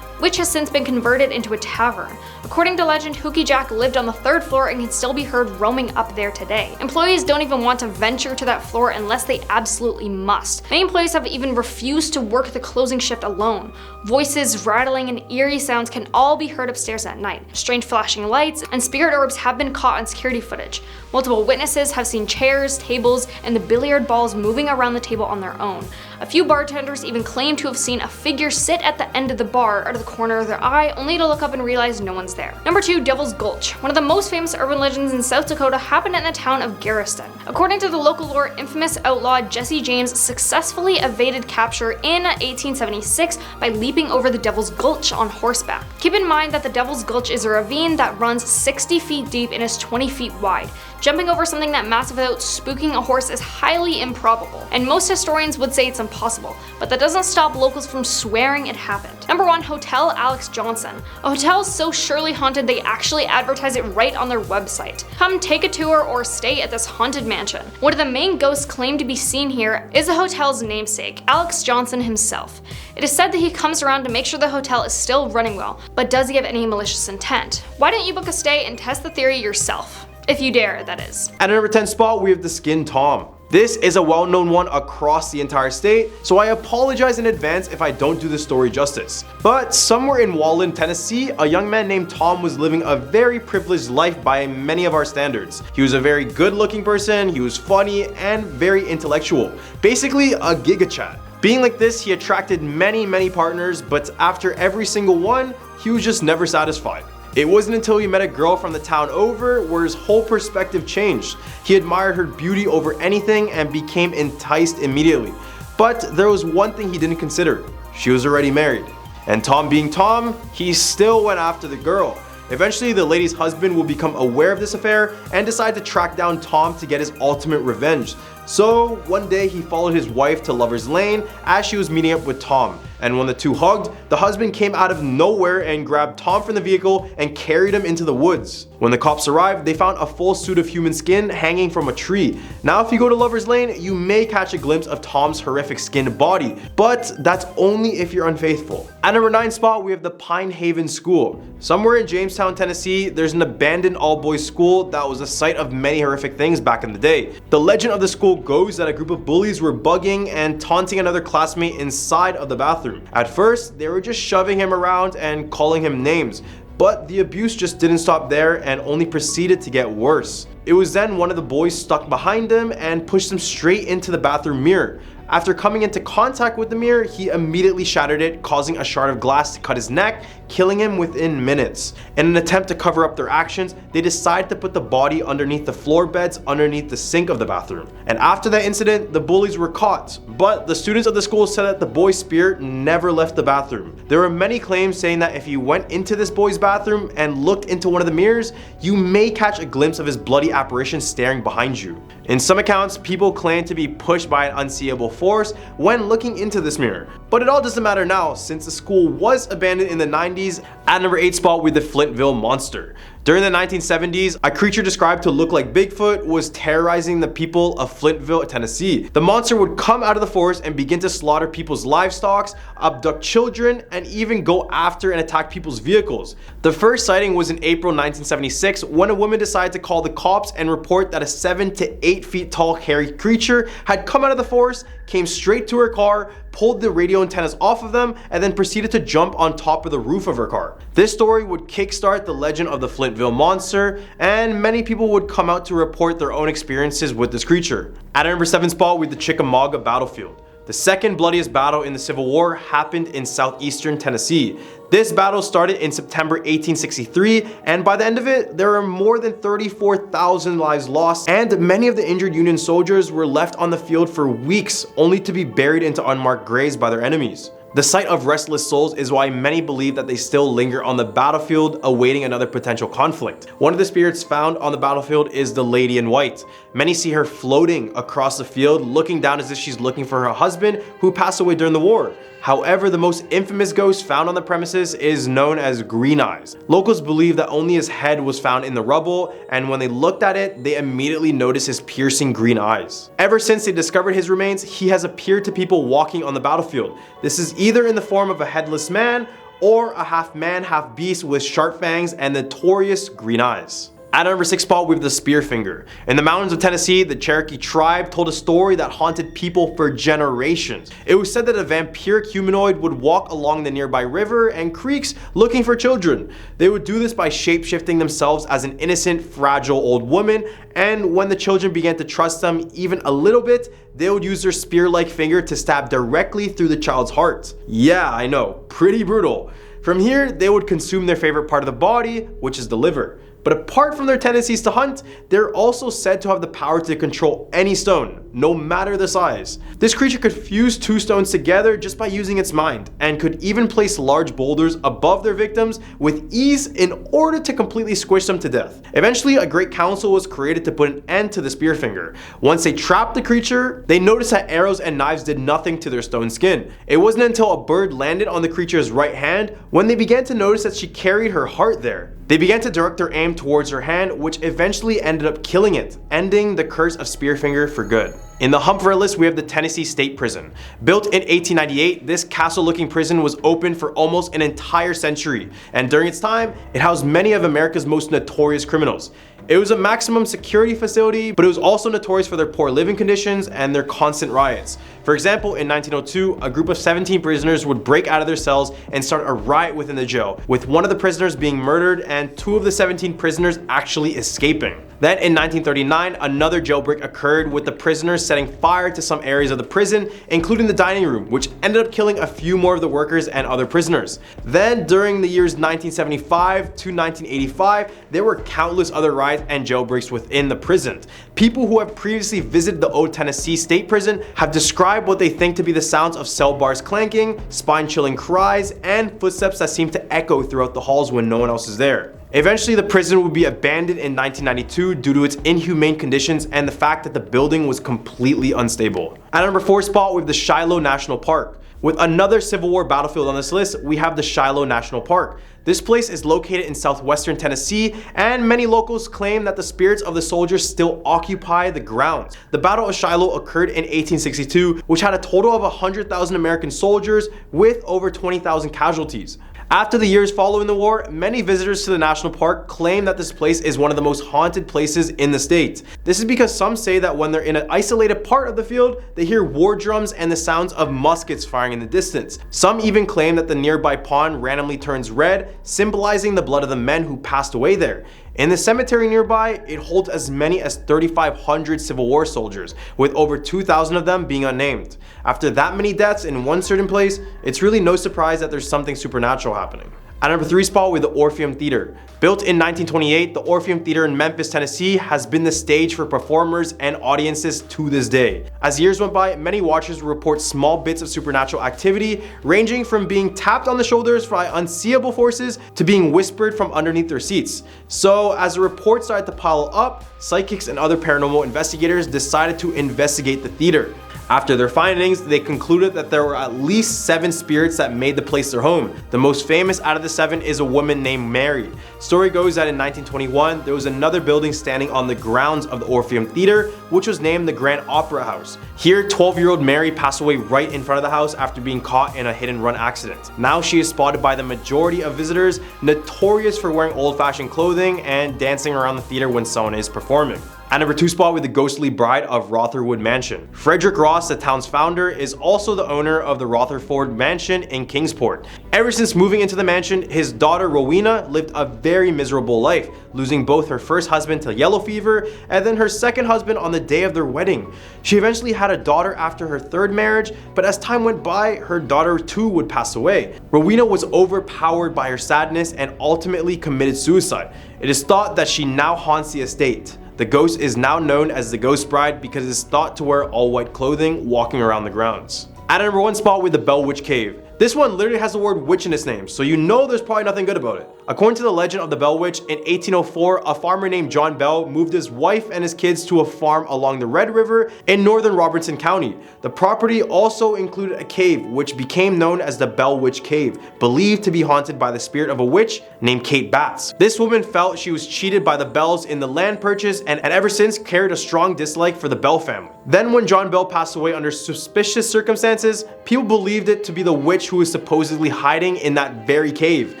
which has since been converted into a tavern. According to legend, Hookie Jack lived on the 3rd floor and can still be heard roaming up there today. Employees don't even want to venture to that floor unless they absolutely must. Many employees have even refused to work the closing shift alone. Voices, rattling, and eerie sounds can all be heard upstairs at night. Strange flashing lights and spirit orbs have been caught on security footage. Multiple witnesses have seen chairs, tables, and the billiard balls moving around the table on their own. A few bartenders even claim to have seen a figure sit at the end of the bar out of the corner of their eye, only to look up and realize no one's there. Number 2. Devil's Gulch. One of the most famous urban legends in South Dakota happened in the town of Garriston. According to the local lore, infamous outlaw Jesse James successfully evaded capture in 1876 by leaping over the Devil's Gulch on horseback. Keep in mind that the Devil's Gulch is a ravine that runs 60 feet deep and is 20 feet wide. Jumping over something that massive without spooking a horse is highly improbable, and most historians would say it's impossible, but that doesn't stop locals from swearing it happened. Number 1. Hotel Alex Johnson. A hotel so surely haunted they actually advertise it right on their website. Come take a tour or stay at this haunted mansion. One of the main ghosts claimed to be seen here is the hotel's namesake, Alex Johnson himself. It is said that he comes around to make sure the hotel is still running well, but does he have any malicious intent? Why don't you book a stay and test the theory yourself? If you dare, that is. At number 10 spot, we have the Skin Tom. This is a well-known one across the entire state, so I apologize in advance if I don't do the story justice. But somewhere in Wallen, Tennessee, a young man named Tom was living a very privileged life by many of our standards. He was a very good-looking person, he was funny, and very intellectual. Basically, a giga-chat. Being like this, he attracted many partners, but after every single one, he was just never satisfied. It wasn't until he met a girl from the town over where his whole perspective changed. He admired her beauty over anything and became enticed immediately. But there was one thing he didn't consider. She was already married. And Tom being Tom, he still went after the girl. Eventually, the lady's husband will become aware of this affair and decide to track down Tom to get his ultimate revenge. So one day he followed his wife to Lover's Lane as she was meeting up with Tom. And when the two hugged, the husband came out of nowhere and grabbed Tom from the vehicle and carried him into the woods. When the cops arrived, they found a full suit of human skin hanging from a tree. Now if you go to Lover's Lane, you may catch a glimpse of Tom's horrific skinned body, but that's only if you're unfaithful. At number 9 spot, we have the Pine Haven School. Somewhere in Jamestown, Tennessee, there's an abandoned all-boys school that was the site of many horrific things back in the day. The legend of the school goes that a group of bullies were bugging and taunting another classmate inside of the bathroom. At first, they were just shoving him around and calling him names, but the abuse just didn't stop there and only proceeded to get worse. It was then one of the boys stuck behind him and pushed him straight into the bathroom mirror. After coming into contact with the mirror, he immediately shattered it, causing a shard of glass to cut his neck, killing him within minutes. In an attempt to cover up their actions, they decided to put the body underneath the floor beds underneath the sink of the bathroom. And after that incident, the bullies were caught, but the students of the school said that the boy's spirit never left the bathroom. There were many claims saying that if you went into this boy's bathroom and looked into one of the mirrors, you may catch a glimpse of his bloody apparition staring behind you. In some accounts, people claim to be pushed by an unseeable force when looking into this mirror. But it all doesn't matter now since the school was abandoned in the 90s. At number 8 spot with the Flintville Monster. During the 1970s, a creature described to look like Bigfoot was terrorizing the people of Flintville, Tennessee. The monster would come out of the forest and begin to slaughter people's livestock, abduct children, and even go after and attack people's vehicles. The first sighting was in April 1976 when a woman decided to call the cops and report that a 7 to 8 feet tall hairy creature had come out of the forest, came straight to her car, pulled the radio antennas off of them, and then proceeded to jump on top of the roof of her car. This story would kickstart the legend of the Flintville monster, and many people would come out to report their own experiences with this creature. At our number 7 spot, we have the Chickamauga battlefield. The second bloodiest battle in the Civil War happened in southeastern Tennessee. This battle started in September 1863, and by the end of it, there were more than 34,000 lives lost, and many of the injured Union soldiers were left on the field for weeks, only to be buried into unmarked graves by their enemies. The sight of restless souls is why many believe that they still linger on the battlefield, awaiting another potential conflict. One of the spirits found on the battlefield is the Lady in White. Many see her floating across the field, looking down as if she's looking for her husband who passed away during the war. However, the most infamous ghost found on the premises is known as Green Eyes. Locals believe that only his head was found in the rubble, and when they looked at it, they immediately noticed his piercing green eyes. Ever since they discovered his remains, he has appeared to people walking on the battlefield. This is either in the form of a headless man or a half man, half beast with sharp fangs and notorious green eyes. At our number 6 spot, we have the Spearfinger. In the mountains of Tennessee, the Cherokee tribe told a story that haunted people for generations. It was said that a vampiric humanoid would walk along the nearby river and creeks looking for children. They would do this by shape-shifting themselves as an innocent, fragile old woman, and when the children began to trust them even a little bit, they would use their spear-like finger to stab directly through the child's heart. Yeah, I know, pretty brutal. From here, they would consume their favorite part of the body, which is the liver. But apart from their tendencies to hunt, they're also said to have the power to control any stone, no matter the size. This creature could fuse 2 stones together just by using its mind, and could even place large boulders above their victims with ease in order to completely squish them to death. Eventually, a great council was created to put an end to the Spearfinger. Once they trapped the creature, they noticed that arrows and knives did nothing to their stone skin. It wasn't until a bird landed on the creature's right hand when they began to notice that she carried her heart there. They began to direct their aim towards her hand, which eventually ended up killing it, ending the curse of Spearfinger for good. In the hump for our list, we have the Tennessee State Prison. Built in 1898, this castle-looking prison was open for almost an entire century, and during its time, it housed many of America's most notorious criminals. It was a maximum security facility, but it was also notorious for their poor living conditions and their constant riots. For example, in 1902, a group of 17 prisoners would break out of their cells and start a riot within the jail, with one of the prisoners being murdered and 2 of the 17 prisoners actually escaping. Then in 1939, another jailbreak occurred with the prisoners setting fire to some areas of the prison, including the dining room, which ended up killing a few more of the workers and other prisoners. Then during the years 1975 to 1985, there were countless other riots and jailbreaks within the prison. People who have previously visited the old Tennessee State Prison have described what they think to be the sounds of cell bars clanking, spine-chilling cries, and footsteps that seem to echo throughout the halls when no one else is there. Eventually, the prison would be abandoned in 1992 due to its inhumane conditions and the fact that the building was completely unstable. At number 4 spot, we have the Shiloh National Park. With another Civil War battlefield on this list, we have the Shiloh National Park. This place is located in southwestern Tennessee, and many locals claim that the spirits of the soldiers still occupy the grounds. The Battle of Shiloh occurred in 1862, which had a total of 100,000 American soldiers with over 20,000 casualties. After the years following the war, many visitors to the national park claim that this place is one of the most haunted places in the state. This is because some say that when they're in an isolated part of the field, they hear war drums and the sounds of muskets firing in the distance. Some even claim that the nearby pond randomly turns red, symbolizing the blood of the men who passed away there. In the cemetery nearby, it holds as many as 3,500 Civil War soldiers, with over 2,000 of them being unnamed. After that many deaths in one certain place, it's really no surprise that there's something supernatural happening. At number 3 spot, we have the Orpheum Theater. Built in 1928, the Orpheum Theater in Memphis, Tennessee has been the stage for performers and audiences to this day. As years went by, many watchers report small bits of supernatural activity, ranging from being tapped on the shoulders by unseeable forces to being whispered from underneath their seats. So as the reports started to pile up, psychics and other paranormal investigators decided to investigate the theater. After their findings, they concluded that there were at least 7 spirits that made the place their home. The most famous out of the 7 is a woman named Mary. Story goes that in 1921, there was another building standing on the grounds of the Orpheum Theater, which was named the Grand Opera House. Here, 12-year-old Mary passed away right in front of the house after being caught in a hit-and-run accident. Now she is spotted by the majority of visitors, notorious for wearing old-fashioned clothing and dancing around the theater when someone is performing. At number 2 spot, with the ghostly bride of Rotherwood Mansion. Frederick Ross, the town's founder, is also the owner of the Rotherford Mansion in Kingsport. Ever since moving into the mansion, his daughter Rowena lived a very miserable life, losing both her first husband to yellow fever and then her second husband on the day of their wedding. She eventually had a daughter after her 3rd marriage, but as time went by, her daughter too would pass away. Rowena was overpowered by her sadness and ultimately committed suicide. It is thought that she now haunts the estate. The ghost is now known as the Ghost Bride because it is thought to wear all white clothing walking around the grounds. At number 1 spot, with the Bell Witch Cave. This one literally has the word witch in its name, so you know there's probably nothing good about it. According to the legend of the Bell Witch, in 1804, a farmer named John Bell moved his wife and his kids to a farm along the Red River in northern Robertson County. The property also included a cave, which became known as the Bell Witch Cave, believed to be haunted by the spirit of a witch named Kate Batts. This woman felt she was cheated by the Bells in the land purchase and ever since carried a strong dislike for the Bell family. Then when John Bell passed away under suspicious circumstances, people believed it to be the witch who is supposedly hiding in that very cave.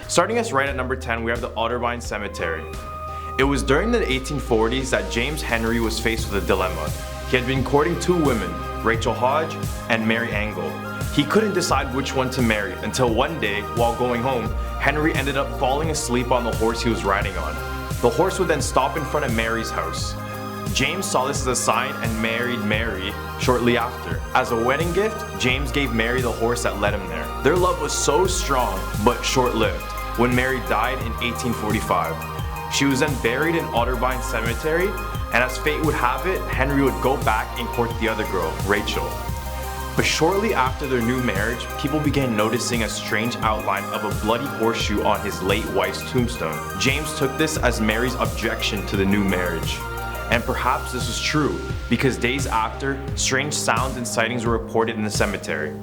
Starting us right at number 10, we have the Otterbein Cemetery. It was during the 1840s that James Henry was faced with a dilemma. He had been courting 2 women, Rachel Hodge and Mary Angle. He couldn't decide which one to marry until one day, while going home, Henry ended up falling asleep on the horse he was riding on. The horse would then stop in front of Mary's house. James saw this as a sign and married Mary shortly after. As a wedding gift, James gave Mary the horse that led him there. Their love was so strong, but short-lived, when Mary died in 1845. She was then buried in Otterbein Cemetery, and as fate would have it, Henry would go back and court the other girl, Rachel. But shortly after their new marriage, people began noticing a strange outline of a bloody horseshoe on his late wife's tombstone. James took this as Mary's objection to the new marriage. And perhaps this was true, because days after, strange sounds and sightings were reported in the cemetery.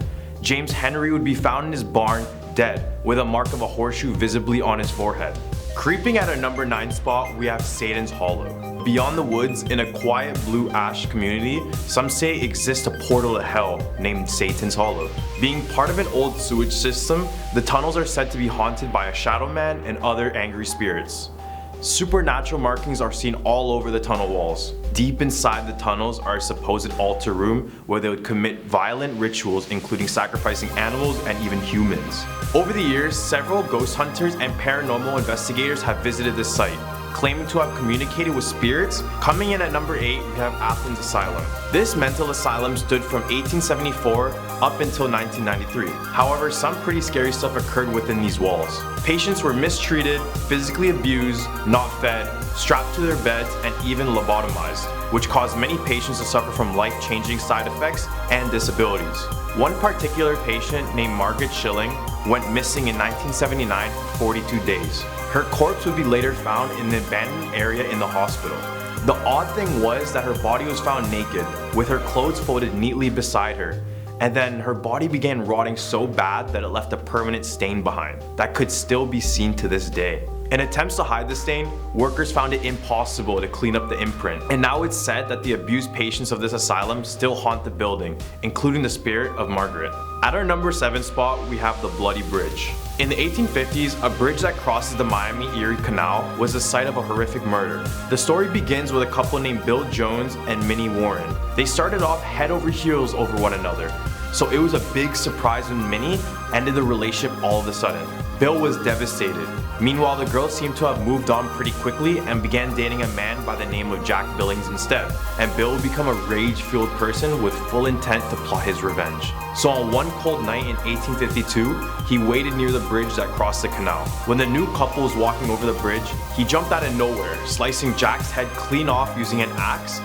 James Henry would be found in his barn, dead, with a mark of a horseshoe visibly on his forehead. Creeping at our number 9 spot, we have Satan's Hollow. Beyond the woods, in a quiet blue ash community, some say exists a portal to hell named Satan's Hollow. Being part of an old sewage system, the tunnels are said to be haunted by a shadow man and other angry spirits. Supernatural markings are seen all over the tunnel walls. Deep inside the tunnels are a supposed altar room where they would commit violent rituals, including sacrificing animals and even humans. Over the years, several ghost hunters and paranormal investigators have visited this site, claiming to have communicated with spirits. Coming in at number 8, we have Athens Asylum. This mental asylum stood from 1874 up until 1993. However, some pretty scary stuff occurred within these walls. Patients were mistreated, physically abused, not fed, strapped to their beds, and even lobotomized, which caused many patients to suffer from life-changing side effects and disabilities. One particular patient named Margaret Schilling went missing in 1979 for 42 days. Her corpse would be later found in an abandoned area in the hospital. The odd thing was that her body was found naked, with her clothes folded neatly beside her, and then her body began rotting so bad that it left a permanent stain behind that could still be seen to this day. In attempts to hide the stain, workers found it impossible to clean up the imprint, and now it's said that the abused patients of this asylum still haunt the building, including the spirit of Margaret. At our number 7 spot, we have the Bloody Bridge. In the 1850s, a bridge that crosses the Miami-Erie Canal was the site of a horrific murder. The story begins with a couple named Bill Jones and Minnie Warren. They started off head over heels over one another, so it was a big surprise when Minnie ended the relationship all of a sudden. Bill was devastated. Meanwhile, the girl seemed to have moved on pretty quickly and began dating a man by the name of Jack Billings instead, and Bill would become a rage-fueled person with full intent to plot his revenge. So on one cold night in 1852, he waited near the bridge that crossed the canal. When the new couple was walking over the bridge, he jumped out of nowhere, slicing Jack's head clean off using an axe,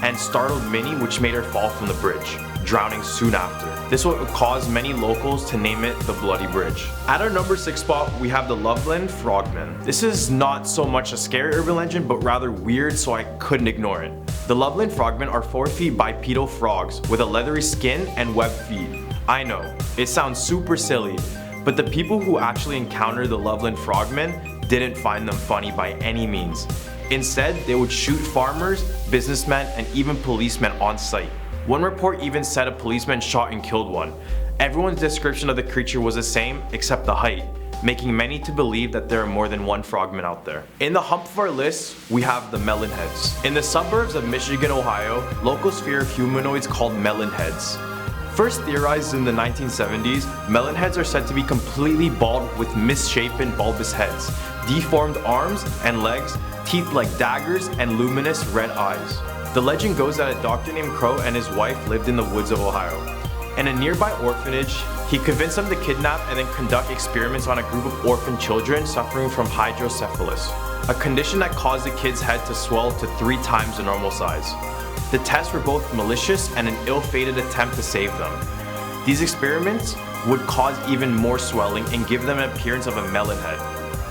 and startled Minnie, which made her fall from the bridge. drowning soon after. This would cause many locals to name it the Bloody Bridge. At our number 6 spot, we have the Loveland Frogmen. This is not so much a scary urban legend, but rather weird, so I couldn't ignore it. The Loveland Frogmen are 4 feet bipedal frogs with a leathery skin and webbed feet. I know, it sounds super silly, but the people who actually encountered the Loveland Frogmen didn't find them funny by any means. Instead, they would shoot farmers, businessmen, and even policemen on sight. One report even said a policeman shot and killed one. Everyone's description of the creature was the same, except the height, making many to believe that there are more than one frogman out there. In the hump of our list, we have the melonheads. In the suburbs of Michigan, Ohio, locals fear humanoids called melonheads. First theorized in the 1970s, melonheads are said to be completely bald with misshapen bulbous heads, deformed arms and legs, teeth like daggers, and luminous red eyes. The legend goes that a doctor named Crow and his wife lived in the woods of Ohio. In a nearby orphanage, he convinced them to kidnap and then conduct experiments on a group of orphan children suffering from hydrocephalus, a condition that caused the kids' head to swell to 3 times the normal size. The tests were both malicious and an ill-fated attempt to save them. These experiments would cause even more swelling and give them an appearance of a melon head.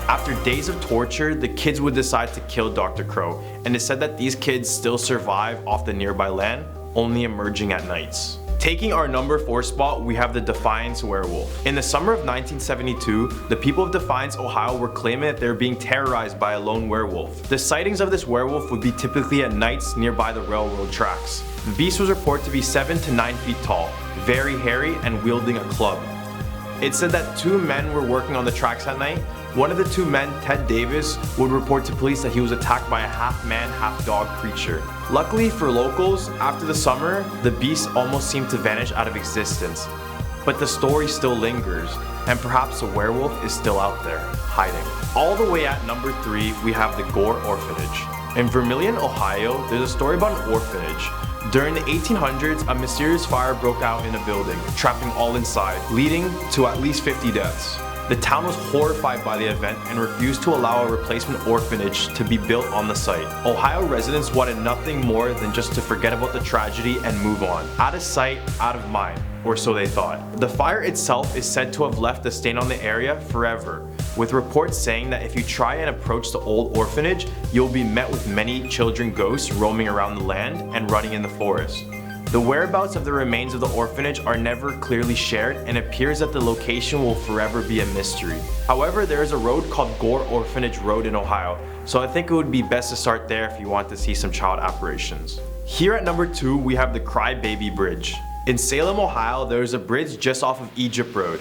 After days of torture, the kids would decide to kill Dr. Crow, and it said that these kids still survive off the nearby land, only emerging at nights. Taking our number 4 spot, we have the Defiance werewolf. In the summer of 1972, the people of Defiance, Ohio were claiming that they were being terrorized by a lone werewolf. The sightings of this werewolf would be typically at nights nearby the railroad tracks. The beast was reported to be 7 to 9 feet tall, very hairy, and wielding a club. It said that 2 men were working on the tracks at night. One of the 2 men, Ted Davis, would report to police that he was attacked by a half-man, half-dog creature. Luckily for locals, after the summer, the beast almost seemed to vanish out of existence. But the story still lingers, and perhaps a werewolf is still out there, hiding. All the way at number 3, we have the Gore Orphanage. In Vermilion, Ohio, there's a story about an orphanage. During the 1800s, a mysterious fire broke out in a building, trapping all inside, leading to at least 50 deaths. The town was horrified by the event and refused to allow a replacement orphanage to be built on the site. Ohio residents wanted nothing more than just to forget about the tragedy and move on. Out of sight, out of mind, or so they thought. The fire itself is said to have left a stain on the area forever, with reports saying that if you try and approach the old orphanage, you'll be met with many children ghosts roaming around the land and running in the forest. The whereabouts of the remains of the orphanage are never clearly shared, and it appears that the location will forever be a mystery. However, there is a road called Gore Orphanage Road in Ohio, so I think it would be best to start there if you want to see some child apparitions. Here at number 2, we have the Cry Baby Bridge. In Salem, Ohio, there is a bridge just off of Egypt Road.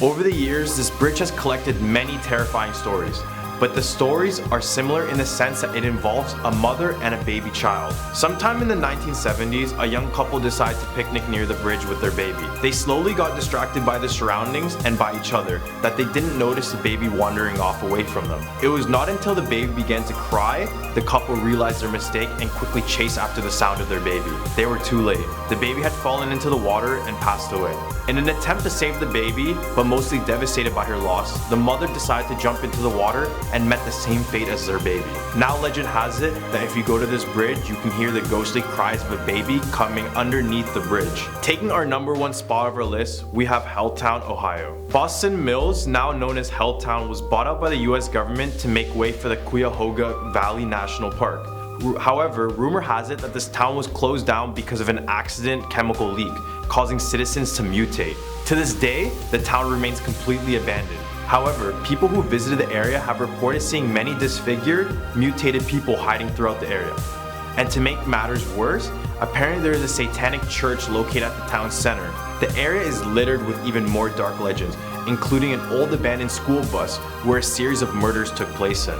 Over the years, this bridge has collected many terrifying stories. But the stories are similar in the sense that it involves a mother and a baby child. Sometime in the 1970s, a young couple decided to picnic near the bridge with their baby. They slowly got distracted by the surroundings and by each other that they didn't notice the baby wandering off away from them. It was not until the baby began to cry, the couple realized their mistake and quickly chased after the sound of their baby. They were too late. The baby had fallen into the water and passed away. In an attempt to save the baby, but mostly devastated by her loss, the mother decided to jump into the water and met the same fate as their baby. Now legend has it that if you go to this bridge, you can hear the ghostly cries of a baby coming underneath the bridge. Taking our number 1 spot of our list, we have Helltown, Ohio. Boston Mills, now known as Helltown, was bought out by the US government to make way for the Cuyahoga Valley National Park. However, rumor has it that this town was closed down because of an accident chemical leak, causing citizens to mutate. To this day, the town remains completely abandoned. However, people who visited the area have reported seeing many disfigured, mutated people hiding throughout the area. And to make matters worse, apparently there is a satanic church located at the town center. The area is littered with even more dark legends, including an old abandoned school bus where a series of murders took place in.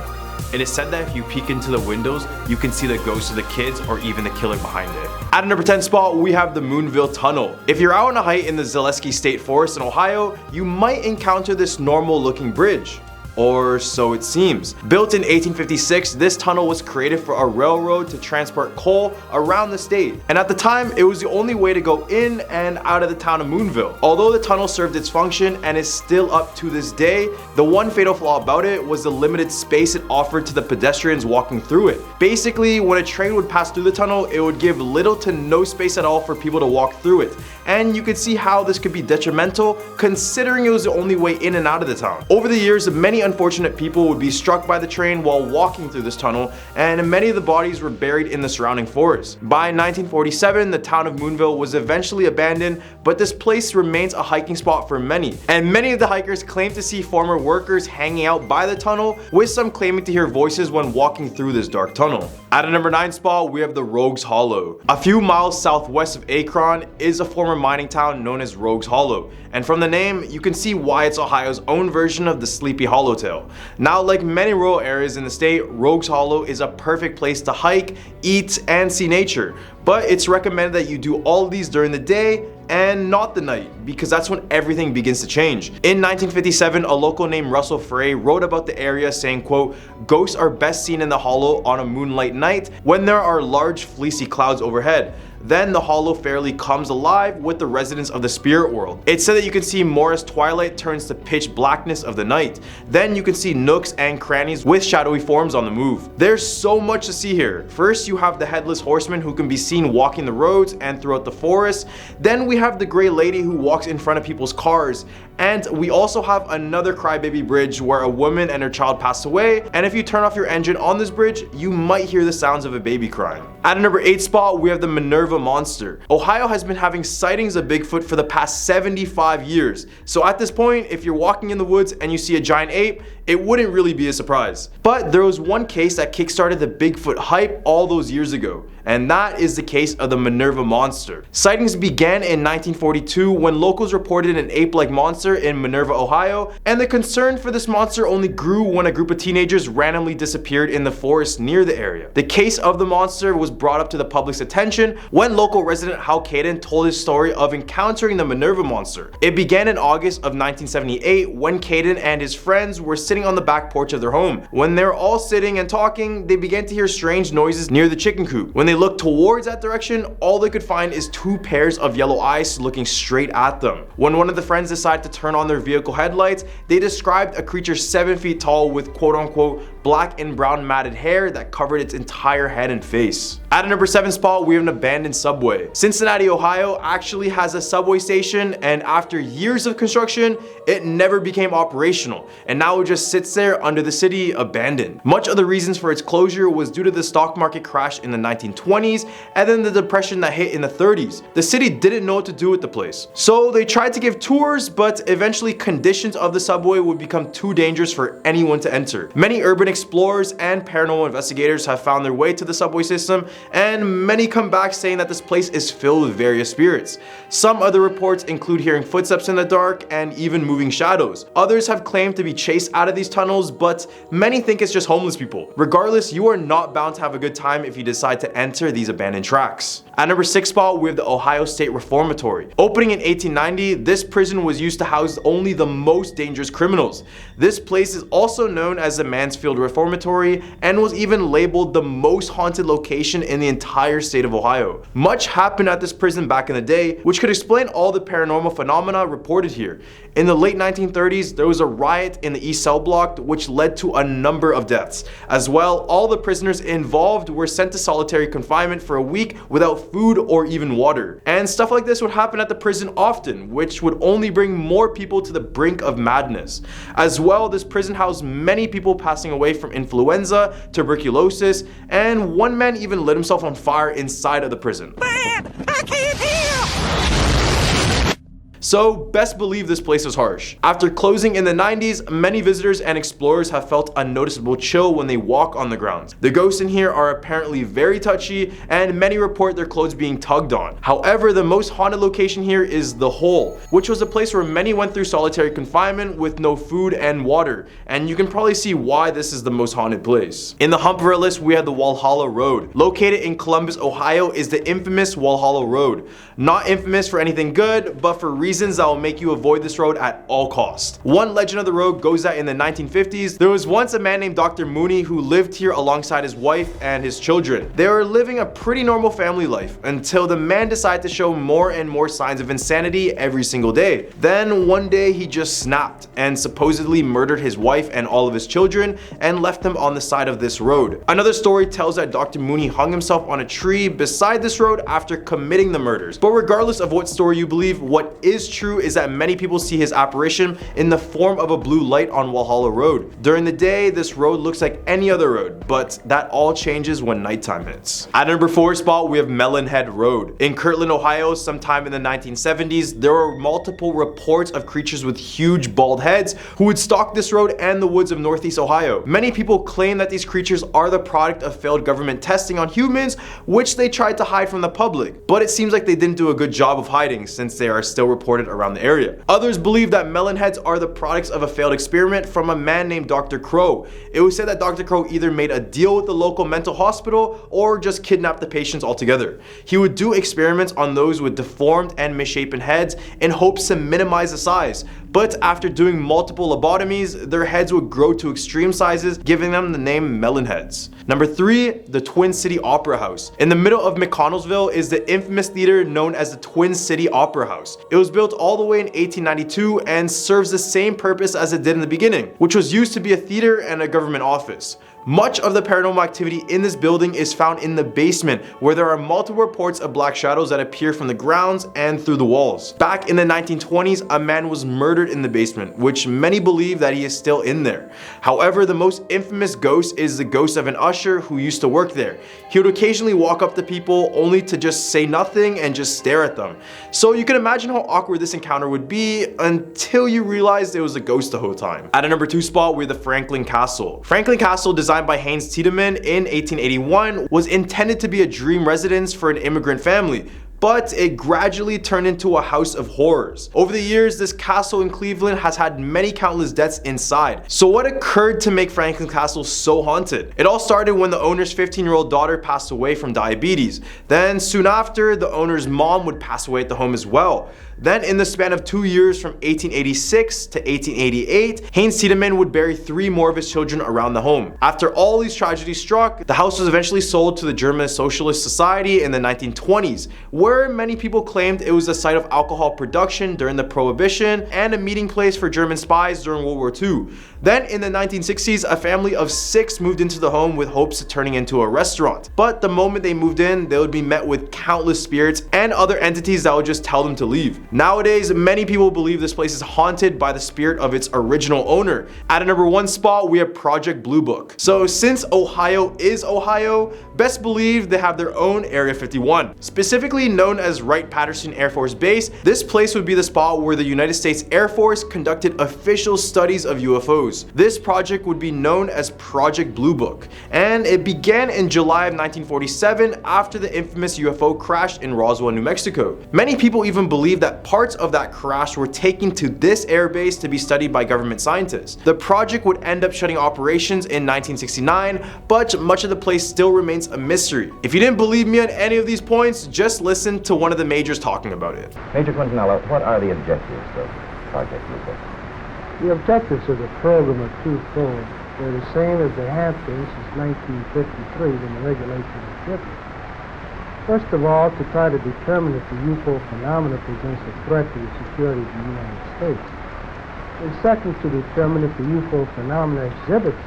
It is said that if you peek into the windows, you can see the ghosts of the kids or even the killer behind it. At a number 10 spot, we have the Moonville Tunnel. If you're out on a hike in the Zaleski State Forest in Ohio, you might encounter this normal looking bridge. or so it seems. Built in 1856, this tunnel was created for a railroad to transport coal around the state, and at the time it was the only way to go in and out of the town of Moonville. Although the tunnel served its function and is still up to this day, the one fatal flaw about it was the limited space it offered to the pedestrians walking through it. Basically, when a train would pass through the tunnel, it would give little to no space at all for people to walk through it, and you could see how this could be detrimental considering it was the only way in and out of the town. Over the years, many unfortunate people would be struck by the train while walking through this tunnel, and many of the bodies were buried in the surrounding forest. By 1947, the town of Moonville was eventually abandoned, but this place remains a hiking spot for many, and many of the hikers claim to see former workers hanging out by the tunnel, with some claiming to hear voices when walking through this dark tunnel. At a number 9 spot, we have the Rogues Hollow. A few miles southwest of Akron is a former mining town known as Rogues Hollow, and from the name, you can see why it's Ohio's own version of the Sleepy Hollow tale. Now, like many rural areas in the state, Rogues Hollow is a perfect place to hike, eat, and see nature, but it's recommended that you do all of these during the day and not the night, because that's when everything begins to change. In 1957, a local named Russell Frey wrote about the area saying, quote, "Ghosts are best seen in the hollow on a moonlight night when there are large fleecy clouds overhead. Then the hollow fairly comes alive with the residents of the spirit world. It's said that you can see more as twilight turns to pitch blackness of the night. Then you can see nooks and crannies with shadowy forms on the move." There's so much to see here. First, you have the headless horseman who can be seen walking the roads and throughout the forest. Then we have the gray lady who walks in front of people's cars. And we also have another crybaby bridge where a woman and her child pass away, and if you turn off your engine on this bridge, you might hear the sounds of a baby crying. At a number 8 spot, we have the Minerva Monster. Ohio has been having sightings of Bigfoot for the past 75 years, so at this point, if you're walking in the woods and you see a giant ape, it wouldn't really be a surprise. But there was one case that kickstarted the Bigfoot hype all those years ago, and that is the case of the Minerva Monster. Sightings began in 1942 when locals reported an ape-like monster in Minerva, Ohio, and the concern for this monster only grew when a group of teenagers randomly disappeared in the forest near the area. The case of the monster was brought up to the public's attention when local resident Hal Caden told his story of encountering the Minerva Monster. It began in August of 1978 when Caden and his friends were sitting on the back porch of their home. When they were all sitting and talking, they began to hear strange noises near the chicken coop. When they looked towards that direction, all they could find is 2 pairs of yellow eyes looking straight at them. When one of the friends decided to turn on their vehicle headlights, they described a creature 7 feet tall with quote-unquote black and brown matted hair that covered its entire head and face. At a number 7 spot, we have an abandoned subway. Cincinnati, Ohio actually has a subway station, and after years of construction, it never became operational, and now it just sits there under the city abandoned. Much of the reasons for its closure was due to the stock market crash in the 1920s and then the depression that hit in the 30s. The city didn't know what to do with the place, so they tried to give tours, but eventually conditions of the subway would become too dangerous for anyone to enter. Many urban explorers and paranormal investigators have found their way to the subway system, and many come back saying that this place is filled with various spirits. Some other reports include hearing footsteps in the dark and even moving shadows. Others have claimed to be chased out of these tunnels, but many think it's just homeless people. Regardless, you are not bound to have a good time if you decide to enter these abandoned tracks. At number 6 spot, we have the Ohio State Reformatory. Opening in 1890, this prison was used to house only the most dangerous criminals. This place is also known as the Mansfield Reformatory and was even labeled the most haunted location in the entire state of Ohio. Much happened at this prison back in the day, which could explain all the paranormal phenomena reported here. In the late 1930s, there was a riot in the East Cell Block which led to a number of deaths. As well, all the prisoners involved were sent to solitary confinement for a week without food or even water. And stuff like this would happen at the prison often, which would only bring more people to the brink of madness. As well, this prison housed many people passing away from influenza, tuberculosis, and one man even lit himself on fire inside of the prison. Man, I can't hear! So best believe this place was harsh. After closing in the 90s, many visitors and explorers have felt a noticeable chill when they walk on the grounds. The ghosts in here are apparently very touchy, and many report their clothes being tugged on. However, the most haunted location here is The Hole, which was a place where many went through solitary confinement with no food and water, and you can probably see why this is the most haunted place. In the hump of our list, we have the Walhalla Road. Located in Columbus, Ohio is the infamous Walhalla Road. Not infamous for anything good, but for reasons that will make you avoid this road at all costs. One legend of the road goes that in the 1950s, there was once a man named Dr. Mooney who lived here alongside his wife and his children. They were living a pretty normal family life until the man decided to show more and more signs of insanity every single day. Then one day he just snapped and supposedly murdered his wife and all of his children and left them on the side of this road. Another story tells that Dr. Mooney hung himself on a tree beside this road after committing the murders. But regardless of what story you believe, what is true is that many people see his apparition in the form of a blue light on Walhalla Road. During the day, this road looks like any other road, but that all changes when nighttime hits. At number 4 spot, we have Melonhead Road. In Kirtland, Ohio, sometime in the 1970s, there were multiple reports of creatures with huge bald heads who would stalk this road and the woods of Northeast Ohio. Many people claim that these creatures are the product of failed government testing on humans, which they tried to hide from the public, but it seems like they didn't do a good job of hiding since they are still reported around the area. Others believe that melonheads are the products of a failed experiment from a man named Dr. Crow. It was said that Dr. Crow either made a deal with the local mental hospital or just kidnapped the patients altogether. He would do experiments on those with deformed and misshapen heads in hopes to minimize the size, but after doing multiple lobotomies, their heads would grow to extreme sizes, giving them the name melonheads. Number 3, the Twin City Opera House. In the middle of McConnellsville is the infamous theater known as the Twin City Opera House. It was built all the way in 1892 and serves the same purpose as it did in the beginning, which was used to be a theater and a government office. Much of the paranormal activity in this building is found in the basement, where there are multiple reports of black shadows that appear from the grounds and through the walls. Back in the 1920s, a man was murdered in the basement, which many believe that he is still in there. However, the most infamous ghost is the ghost of an usher who used to work there. He would occasionally walk up to people only to just say nothing and just stare at them. So you can imagine how awkward this encounter would be until you realized it was a ghost the whole time. At a number 2 spot, we have the Franklin Castle. Franklin Castle, designed by Haynes Tiedemann in 1881, was intended to be a dream residence for an immigrant family, but it gradually turned into a house of horrors. Over the years, this castle in Cleveland has had many countless deaths inside. So what occurred to make Franklin Castle so haunted? It all started when the owner's 15-year-old daughter passed away from diabetes. Then soon after, the owner's mom would pass away at the home as well. Then in the span of 2 years, from 1886 to 1888, Haynes Tiedemann would bury 3 more of his children around the home. After all these tragedies struck, the house was eventually sold to the German Socialist Society in the 1920s, where many people claimed it was the site of alcohol production during the Prohibition and a meeting place for German spies during World War II. Then in the 1960s, a family of 6 moved into the home with hopes of turning into a restaurant. But the moment they moved in, they would be met with countless spirits and other entities that would just tell them to leave. Nowadays, many people believe this place is haunted by the spirit of its original owner. At a number 1 spot, we have Project Blue Book. So since Ohio is Ohio, best believe they have their own Area 51. Specifically known as Wright-Patterson Air Force Base, this place would be the spot where the United States Air Force conducted official studies of UFOs. This project would be known as Project Blue Book, and it began in July of 1947 after the infamous UFO crash in Roswell, New Mexico. Many people even believe that parts of that crash were taken to this airbase to be studied by government scientists. The project would end up shutting operations in 1969, but much of the place still remains a mystery. If you didn't believe me on any of these points, just listen to one of the majors talking about it. Major Quintanilla, what are the objectives of Project Blue Book? The objectives of the program are twofold. They're the same as they have been since 1953 when the regulations were given. First of all, to try to determine if the UFO phenomena presents a threat to the security of the United States. And second, to determine if the UFO phenomena exhibits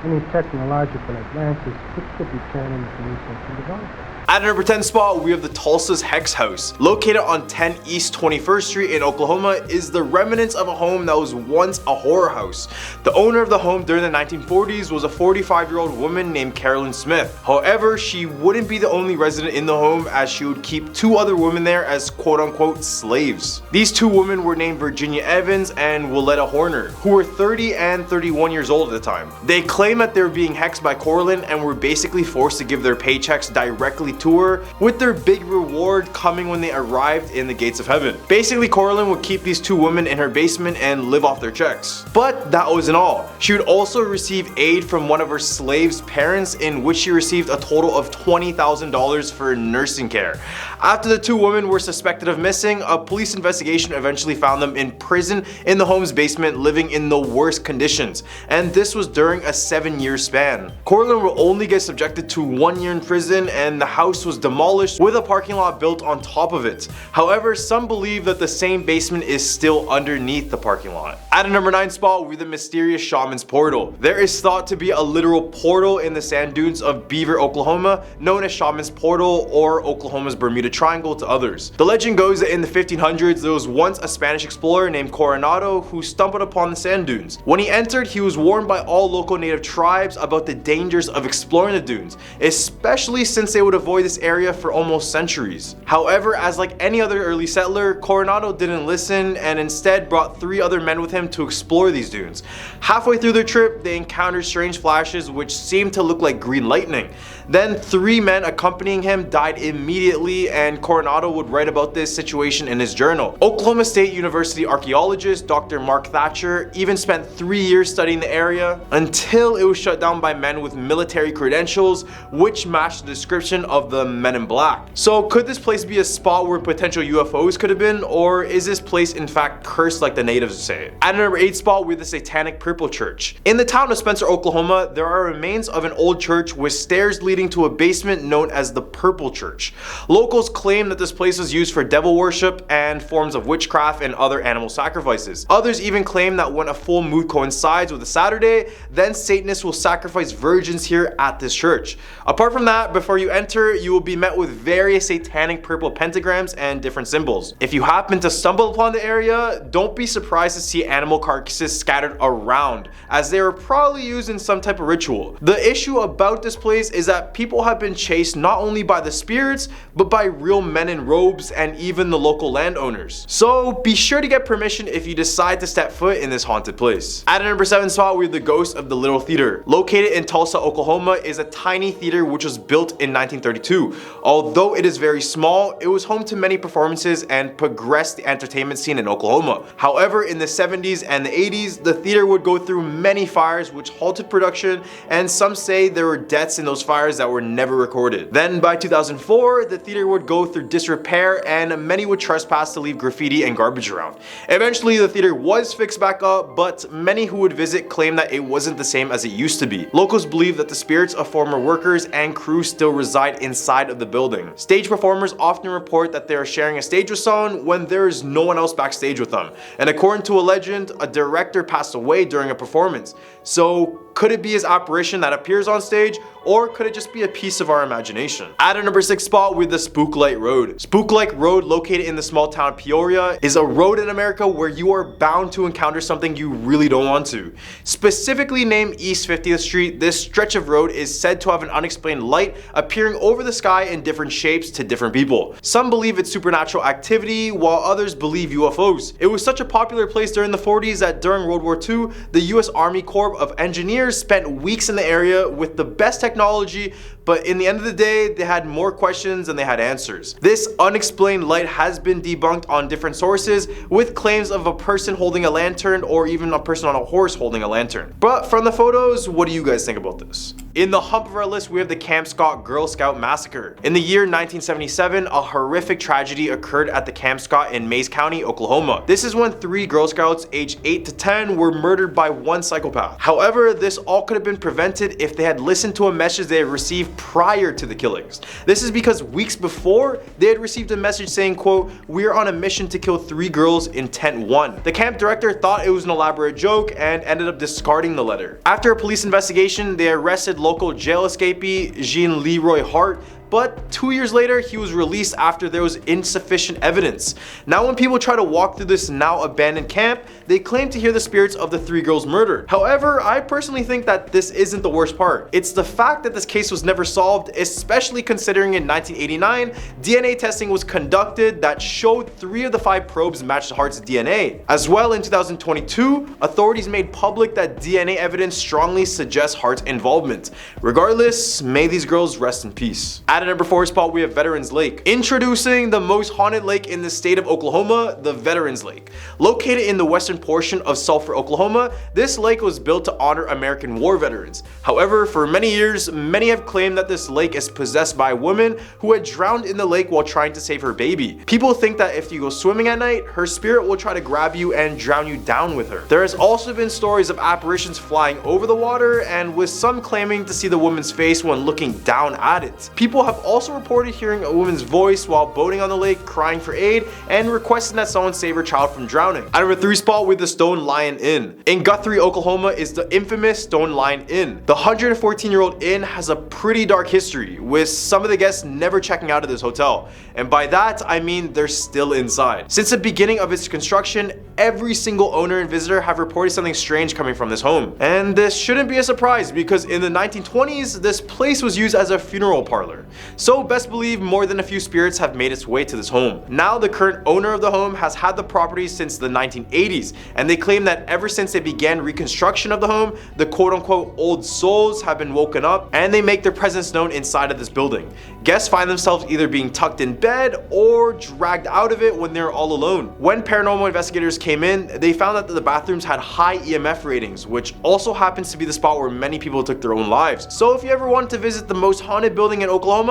any technological advances which could be turned into research and development. At number 10 spot, we have the Tulsa's Hex House. Located on 10 East 21st Street in Oklahoma is the remnants of a home that was once a horror house. The owner of the home during the 1940s was a 45-year-old woman named Carolyn Smith. However, she wouldn't be the only resident in the home, as she would keep 2 other women there as quote-unquote slaves. These 2 women were named Virginia Evans and Willetta Horner, who were 30 and 31 years old at the time. They claimed that they were being hexed by Corlin and were basically forced to give their paychecks directly tour, with their big reward coming when they arrived in the gates of heaven. Basically, Coraline would keep these two women in her basement and live off their checks. But that wasn't all. She would also receive aid from one of her slaves' parents, in which she received a total of $20,000 for nursing care. After the two women were suspected of missing, a police investigation eventually found them in prison in the home's basement, living in the worst conditions, and this was during a 7-year span. Coraline will only get subjected to 1 year in prison, and the house was demolished with a parking lot built on top of it. However, some believe that the same basement is still underneath the parking lot. At a number 9 spot, we have the mysterious Shaman's Portal. There is thought to be a literal portal in the sand dunes of Beaver, Oklahoma, known as Shaman's Portal, or Oklahoma's Bermuda Triangle to others. The legend goes that in the 1500s, there was once a Spanish explorer named Coronado who stumbled upon the sand dunes. When he entered, he was warned by all local native tribes about the dangers of exploring the dunes, especially since they would avoid this area for almost centuries. However, as like any other early settler, Coronado didn't listen and instead brought 3 other men with him to explore these dunes. Halfway through their trip, they encountered strange flashes which seemed to look like green lightning. Then 3 men accompanying him died immediately, and Coronado would write about this situation in his journal. Oklahoma State University archaeologist Dr. Mark Thatcher even spent 3 years studying the area until it was shut down by men with military credentials, which matched the description of the Men in Black. So could this place be a spot where potential UFOs could have been, or is this place in fact cursed like the natives say? At number 8 spot, we have the Satanic Purple Church. In the town of Spencer, Oklahoma, there are remains of an old church with stairs leading to a basement known as the Purple Church. Locals claim that this place was used for devil worship and forms of witchcraft and other animal sacrifices. Others even claim that when a full moon coincides with a Saturday, then Satanists will sacrifice virgins here at this church. Apart from that, before you enter, you will be met with various satanic purple pentagrams and different symbols. If you happen to stumble upon the area, don't be surprised to see animal carcasses scattered around, as they were probably used in some type of ritual. The issue about this place is that people have been chased not only by the spirits, but by real men in robes and even the local landowners. So be sure to get permission if you decide to step foot in this haunted place. At a number 7 spot, we have the Ghost of the Little Theater. Located in Tulsa, Oklahoma, is a tiny theater which was built in 1932. Although it is very small, it was home to many performances and progressed the entertainment scene in Oklahoma. However, in the 70s and the 80s, the theater would go through many fires which halted production, and some say there were deaths in those fires that were never recorded. Then by 2004, the theater would go through disrepair and many would trespass to leave graffiti and garbage around. Eventually, the theater was fixed back up, but many who would visit claim that it wasn't the same as it used to be. Locals believe that the spirits of former workers and crew still reside inside of the building. Stage performers often report that they are sharing a stage with someone when there is no one else backstage with them. And according to a legend, a director passed away during a performance. So could it be his apparition that appears on stage, or could it just be a piece of our imagination? At a number 6 spot, with the Spooklight Road. Spooklight Road, located in the small town Peoria, is a road in America where you are bound to encounter something you really don't want to. Specifically named East 50th Street, this stretch of road is said to have an unexplained light appearing over the sky in different shapes to different people. Some believe it's supernatural activity, while others believe UFOs. It was such a popular place during the 40s that during World War II, the US Army Corps of Engineers spent weeks in the area with the best technology, but in the end of the day, they had more questions than they had answers. This unexplained light has been debunked on different sources, with claims of a person holding a lantern or even a person on a horse holding a lantern. But from the photos, what do you guys think about this? In the hump of our list, we have the Camp Scott Girl Scout Massacre. In the year 1977, a horrific tragedy occurred at the Camp Scott in Mays County, Oklahoma. This is when 3 Girl Scouts aged 8 to 10 were murdered by one psychopath. However, this all could have been prevented if they had listened to a message they had received prior to the killings. This is because weeks before, they had received a message saying, quote, "We are on a mission to kill 3 girls in tent 1. The camp director thought it was an elaborate joke and ended up discarding the letter. After a police investigation, they arrested local jail escapee Jean Leroy Hart, but 2 years later, he was released after there was insufficient evidence. Now when people try to walk through this now abandoned camp, they claim to hear the spirits of the 3 girls murdered. However, I personally think that this isn't the worst part. It's the fact that this case was never solved, especially considering in 1989, DNA testing was conducted that showed 3 of the 5 probes matched Hart's DNA. As well, in 2022, authorities made public that DNA evidence strongly suggests Hart's involvement. Regardless, may these girls rest in peace. At a number 4 spot, we have Veterans Lake. Introducing the most haunted lake in the state of Oklahoma, the Veterans Lake. Located in the western portion of Sulphur, Oklahoma, this lake was built to honor American war veterans. However, for many years, many have claimed that this lake is possessed by a woman who had drowned in the lake while trying to save her baby. People think that if you go swimming at night, her spirit will try to grab you and drown you down with her. There has also been stories of apparitions flying over the water, and with some claiming to see the woman's face when looking down at it. People have also reported hearing a woman's voice while boating on the lake crying for aid and requesting that someone save her child from drowning. At number 3 spot, with the Stone Lion Inn. In Guthrie, Oklahoma is the infamous Stone Lion Inn. The 114-year-old inn has a pretty dark history, with some of the guests never checking out of this hotel. And by that, I mean they're still inside. Since the beginning of its construction, every single owner and visitor have reported something strange coming from this home. And this shouldn't be a surprise, because in the 1920s, this place was used as a funeral parlor. So best believe more than a few spirits have made its way to this home. Now the current owner of the home has had the property since the 1980s, and they claim that ever since they began reconstruction of the home, the quote-unquote old souls have been woken up and they make their presence known inside of this building. Guests find themselves either being tucked in bed or dragged out of it when they're all alone. When paranormal investigators came in, they found that the bathrooms had high EMF ratings, which also happens to be the spot where many people took their own lives. So if you ever want to visit the most haunted building in Oklahoma,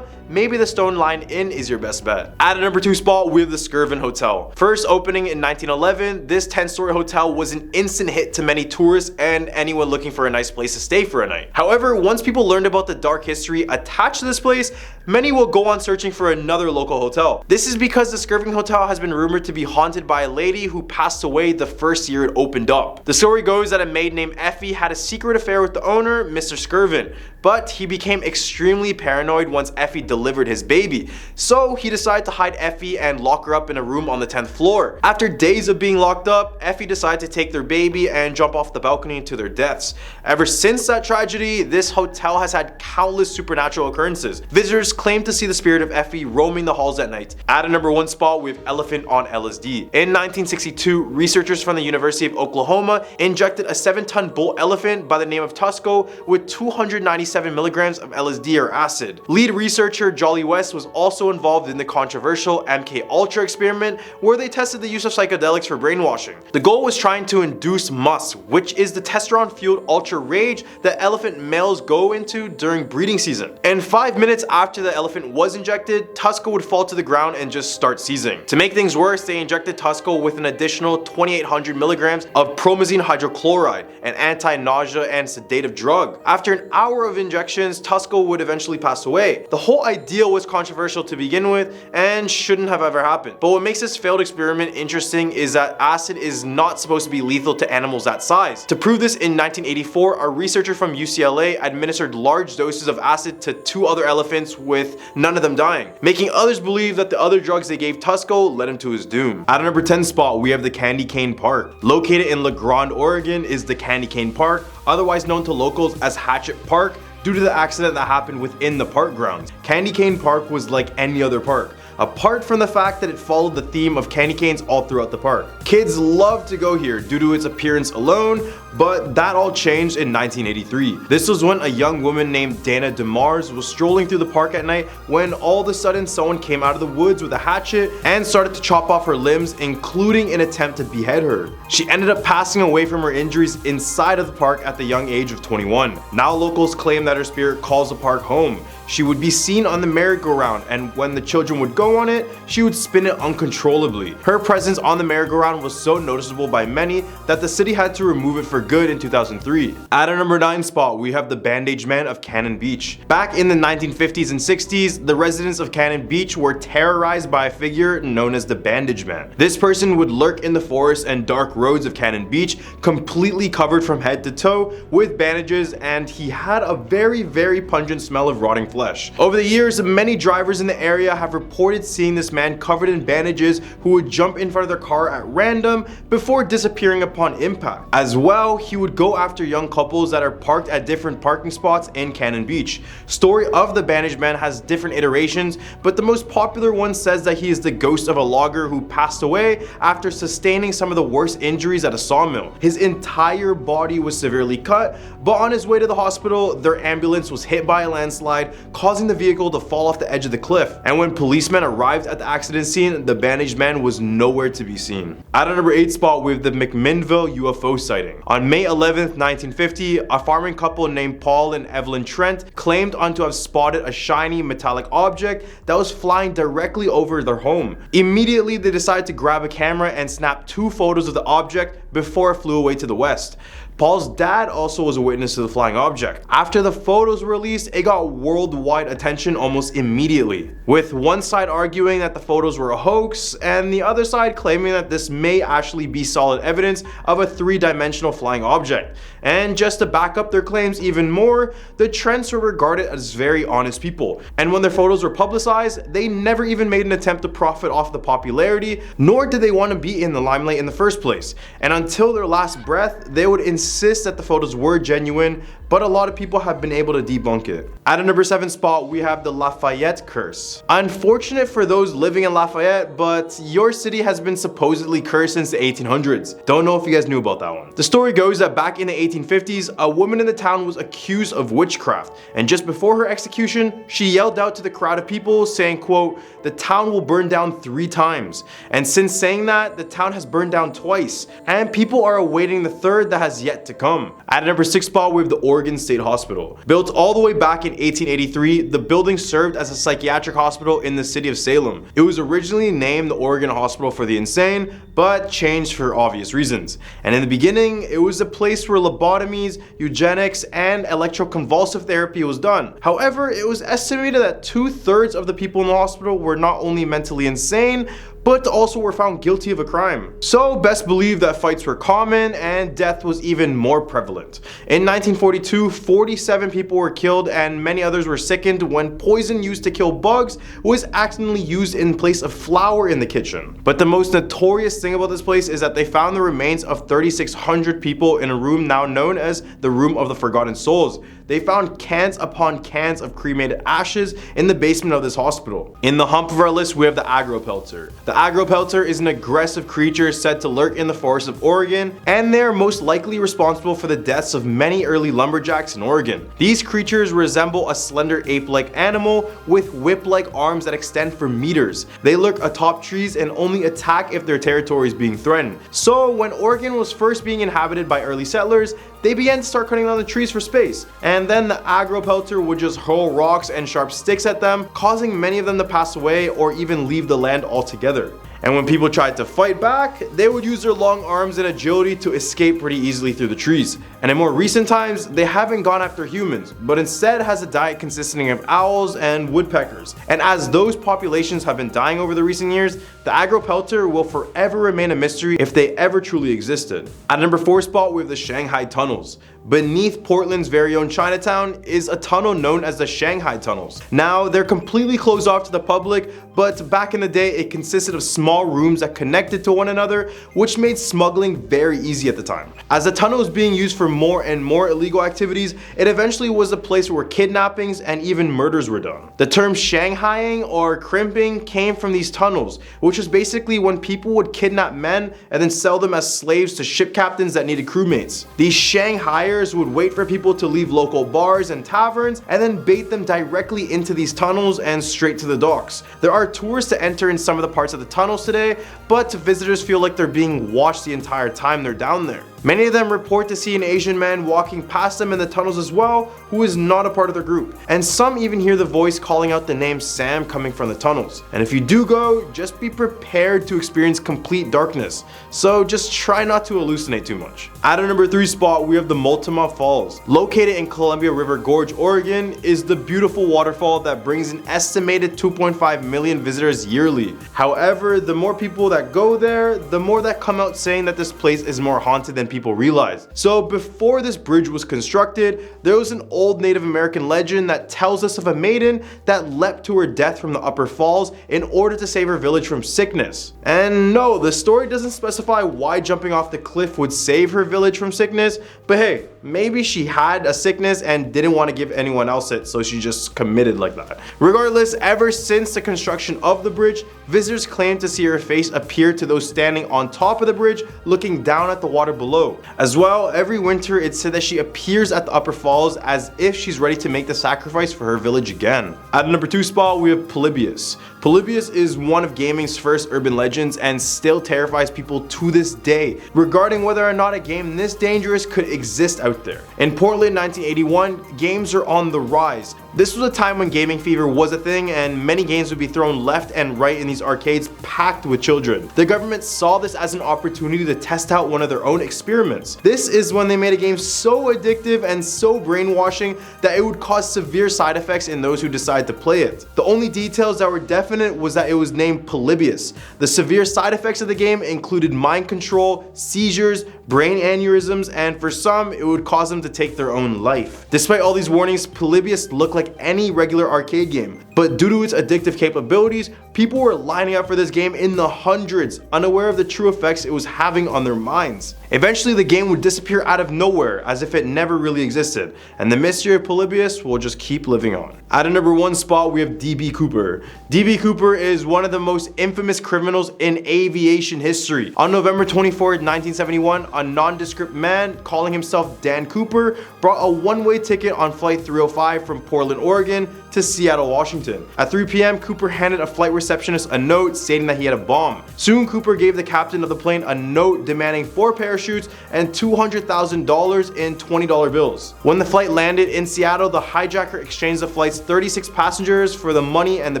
maybe the Stone Lion Inn is your best bet. At a number 2 spot, we have the Skirvin Hotel. First opening in 1911, this 10-story hotel was an instant hit to many tourists and anyone looking for a nice place to stay for a night. However, once people learned about the dark history attached to this place, many will go on searching for another local hotel. This is because the Skirvin Hotel has been rumored to be haunted by a lady who passed away the first year it opened up. The story goes that a maid named Effie had a secret affair with the owner, Mr. Skirvin, but he became extremely paranoid once Effie delivered his baby, so he decided to hide Effie and lock her up in a room on the 10th floor. After days of being locked up, Effie decided to take their baby and jump off the balcony to their deaths. Ever since that tragedy, this hotel has had countless supernatural occurrences. Visitors claim to see the spirit of Effie roaming the halls at night. At a number 1 spot, we have Elephant on LSD. In 1962, researchers from the University of Oklahoma injected a 7-ton bull elephant by the name of Tusco with 297 milligrams of LSD or acid. Lead researcher Jolly West was also involved in the controversial MK Ultra experiment, where they tested the use of psychedelics for brainwashing. The goal was trying to induce musk, which is the testosterone-fueled ultra rage that elephant males go into during breeding season. And 5 minutes after the elephant was injected, Tusco would fall to the ground and just start seizing. To make things worse, they injected Tusco with an additional 2,800 milligrams of promazine hydrochloride, an anti-nausea and sedative drug. After an hour of injections, Tusco would eventually pass away. The whole idea was controversial to begin with and shouldn't have ever happened. But what makes this failed experiment interesting is that acid is not supposed to be lethal to animals that size. To prove this, in 1984, a researcher from UCLA administered large doses of acid to 2 other elephants with none of them dying, making others believe that the other drugs they gave Tusco led him to his doom. At a number 10 spot, we have the Candy Cane Park. Located in La Grande, Oregon is the Candy Cane Park, otherwise known to locals as Hatchet Park, due to the accident that happened within the park grounds. Candy Cane Park was like any other park, apart from the fact that it followed the theme of candy canes all throughout the park. Kids love to go here due to its appearance alone, but that all changed in 1983. This was when a young woman named Dana DeMars was strolling through the park at night when all of a sudden someone came out of the woods with a hatchet and started to chop off her limbs, including an attempt to behead her. She ended up passing away from her injuries inside of the park at the young age of 21. Now locals claim that her spirit calls the park home. She would be seen on the merry-go-round, and when the children would go on it, she would spin it uncontrollably. Her presence on the merry-go-round was so noticeable by many that the city had to remove it for good in 2003. At a number 9 spot, we have the Bandage Man of Cannon Beach. Back in the 1950s and 60s, the residents of Cannon Beach were terrorized by a figure known as the Bandage Man. This person would lurk in the forest and dark roads of Cannon Beach, completely covered from head to toe with bandages, and he had a very pungent smell of rotting flesh. Over the years, many drivers in the area have reported seeing this man covered in bandages who would jump in front of their car at random before disappearing upon impact. As well, how he would go after young couples that are parked at different parking spots in Cannon Beach. Story of the Bandaged Man has different iterations, but the most popular one says that he is the ghost of a logger who passed away after sustaining some of the worst injuries at a sawmill. His entire body was severely cut, but on his way to the hospital, their ambulance was hit by a landslide, causing the vehicle to fall off the edge of the cliff. And when policemen arrived at the accident scene, the Bandaged Man was nowhere to be seen. At a number 8 spot, we have the McMinnville UFO sighting. On May 11th, 1950, a farming couple named Paul and Evelyn Trent claimed to have spotted a shiny metallic object that was flying directly over their home. Immediately, they decided to grab a camera and snap 2 photos of the object before it flew away to the west. Paul's dad also was a witness to the flying object. After the photos were released, it got worldwide attention almost immediately, with one side arguing that the photos were a hoax and the other side claiming that this may actually be solid evidence of a 3-dimensional flying object. And just to back up their claims even more, the Trents were regarded as very honest people, and when their photos were publicized, they never even made an attempt to profit off the popularity, nor did they want to be in the limelight in the first place. And until their last breath, they would insist that the photos were genuine, but a lot of people have been able to debunk it. At a number 7 spot, we have the Lafayette curse. Unfortunate for those living in Lafayette, but your city has been supposedly cursed since the 1800s. Don't know if you guys knew about that one. The story goes that back in the 1850s, a woman in the town was accused of witchcraft, and just before her execution, she yelled out to the crowd of people saying, quote, "The town will burn down 3 times. And since saying that, the town has burned down twice, and people are awaiting the 3rd that has yet to come. At number 6 spot, we have the Oregon State Hospital. Built all the way back in 1883, the building served as a psychiatric hospital in the city of Salem. It was originally named the Oregon Hospital for the Insane, but changed for obvious reasons. And in the beginning, it was a place where lobotomies, eugenics, and electroconvulsive therapy was done. However, it was estimated that 2/3 of the people in the hospital were not only mentally insane, but also were found guilty of a crime. So best believe that fights were common and death was even more prevalent. In 1942, 47 people were killed and many others were sickened when poison used to kill bugs was accidentally used in place of flour in the kitchen. But the most notorious thing about this place is that they found the remains of 3,600 people in a room now known as the Room of the Forgotten Souls. They found cans upon cans of cremated ashes in the basement of this hospital. In the hump of our list, we have the agropelter. The agropelter is an aggressive creature said to lurk in the forests of Oregon, and they are most likely responsible for the deaths of many early lumberjacks in Oregon. These creatures resemble a slender ape-like animal with whip-like arms that extend for meters. They lurk atop trees and only attack if their territory is being threatened. So when Oregon was first being inhabited by early settlers, they began to start cutting down the trees for space, and then the agropelter would just hurl rocks and sharp sticks at them, causing many of them to pass away or even leave the land altogether. And when people tried to fight back, they would use their long arms and agility to escape pretty easily through the trees. And in more recent times, they haven't gone after humans, but instead has a diet consisting of owls and woodpeckers. And as those populations have been dying over the recent years, the agropelter will forever remain a mystery if they ever truly existed. At number 4 spot, we have the Shanghai Tunnels. Beneath Portland's very own Chinatown is a tunnel known as the Shanghai Tunnels. Now, they're completely closed off to the public, but back in the day, it consisted of small rooms that connected to one another, which made smuggling very easy at the time. As the tunnel was being used for more and more illegal activities, it eventually was a place where kidnappings and even murders were done. The term Shanghaiing or crimping came from these tunnels, which was basically when people would kidnap men and then sell them as slaves to ship captains that needed crewmates. These Shanghaiers would wait for people to leave local bars and taverns and then bait them directly into these tunnels and straight to the docks. There are tours to enter in some of the parts of the tunnels today, but visitors feel like they're being watched the entire time they're down there. Many of them report to see an Asian man walking past them in the tunnels as well, who is not a part of their group. And some even hear the voice calling out the name Sam coming from the tunnels. And if you do go, just be prepared to experience complete darkness. So just try not to hallucinate too much. At our number 3 spot, we have the Multnomah Falls. Located in Columbia River Gorge, Oregon, is the beautiful waterfall that brings an estimated 2.5 million visitors yearly. However, the more people that go there, the more that come out saying that this place is more haunted than people people realize. So before this bridge was constructed, there was an old Native American legend that tells us of a maiden that leapt to her death from the upper falls in order to save her village from sickness. And no, the story doesn't specify why jumping off the cliff would save her village from sickness, but hey, maybe she had a sickness and didn't want to give anyone else it, so she just committed like that. Regardless, ever since the construction of the bridge, visitors claim to see her face appear to those standing on top of the bridge looking down at the water below. As well, every winter it's said that she appears at the upper falls as if she's ready to make the sacrifice for her village again. At the number 2 spot, we have Polybius. Polybius is one of gaming's first urban legends and still terrifies people to this day regarding whether or not a game this dangerous could exist out there. In Portland 1981, games are on the rise. This was a time when gaming fever was a thing and many games would be thrown left and right in these arcades packed with children. The government saw this as an opportunity to test out one of their own experiments. This is when they made a game so addictive and so brainwashing that it would cause severe side effects in those who decide to play it. The only details that were definite was that it was named Polybius. The severe side effects of the game included mind control, seizures, brain aneurysms, and for some, it would cause them to take their own life. Despite all these warnings, Polybius looked like any regular arcade game, but due to its addictive capabilities, people were lining up for this game in the hundreds, unaware of the true effects it was having on their minds. Eventually, the game would disappear out of nowhere as if it never really existed, and the mystery of Polybius will just keep living on. At a number 1 spot, we have D.B. Cooper. D.B. Cooper is one of the most infamous criminals in aviation history. On November 24, 1971, a nondescript man calling himself Dan Cooper brought a one-way ticket on flight 305 from Portland, Oregon to Seattle, Washington. At 3 p.m., Cooper handed a flight receptionist a note stating that he had a bomb. Soon, Cooper gave the captain of the plane a note demanding 4 parachutes and $200,000 in $20 bills. When the flight landed in Seattle, the hijacker exchanged the flight's 36 passengers for the money and the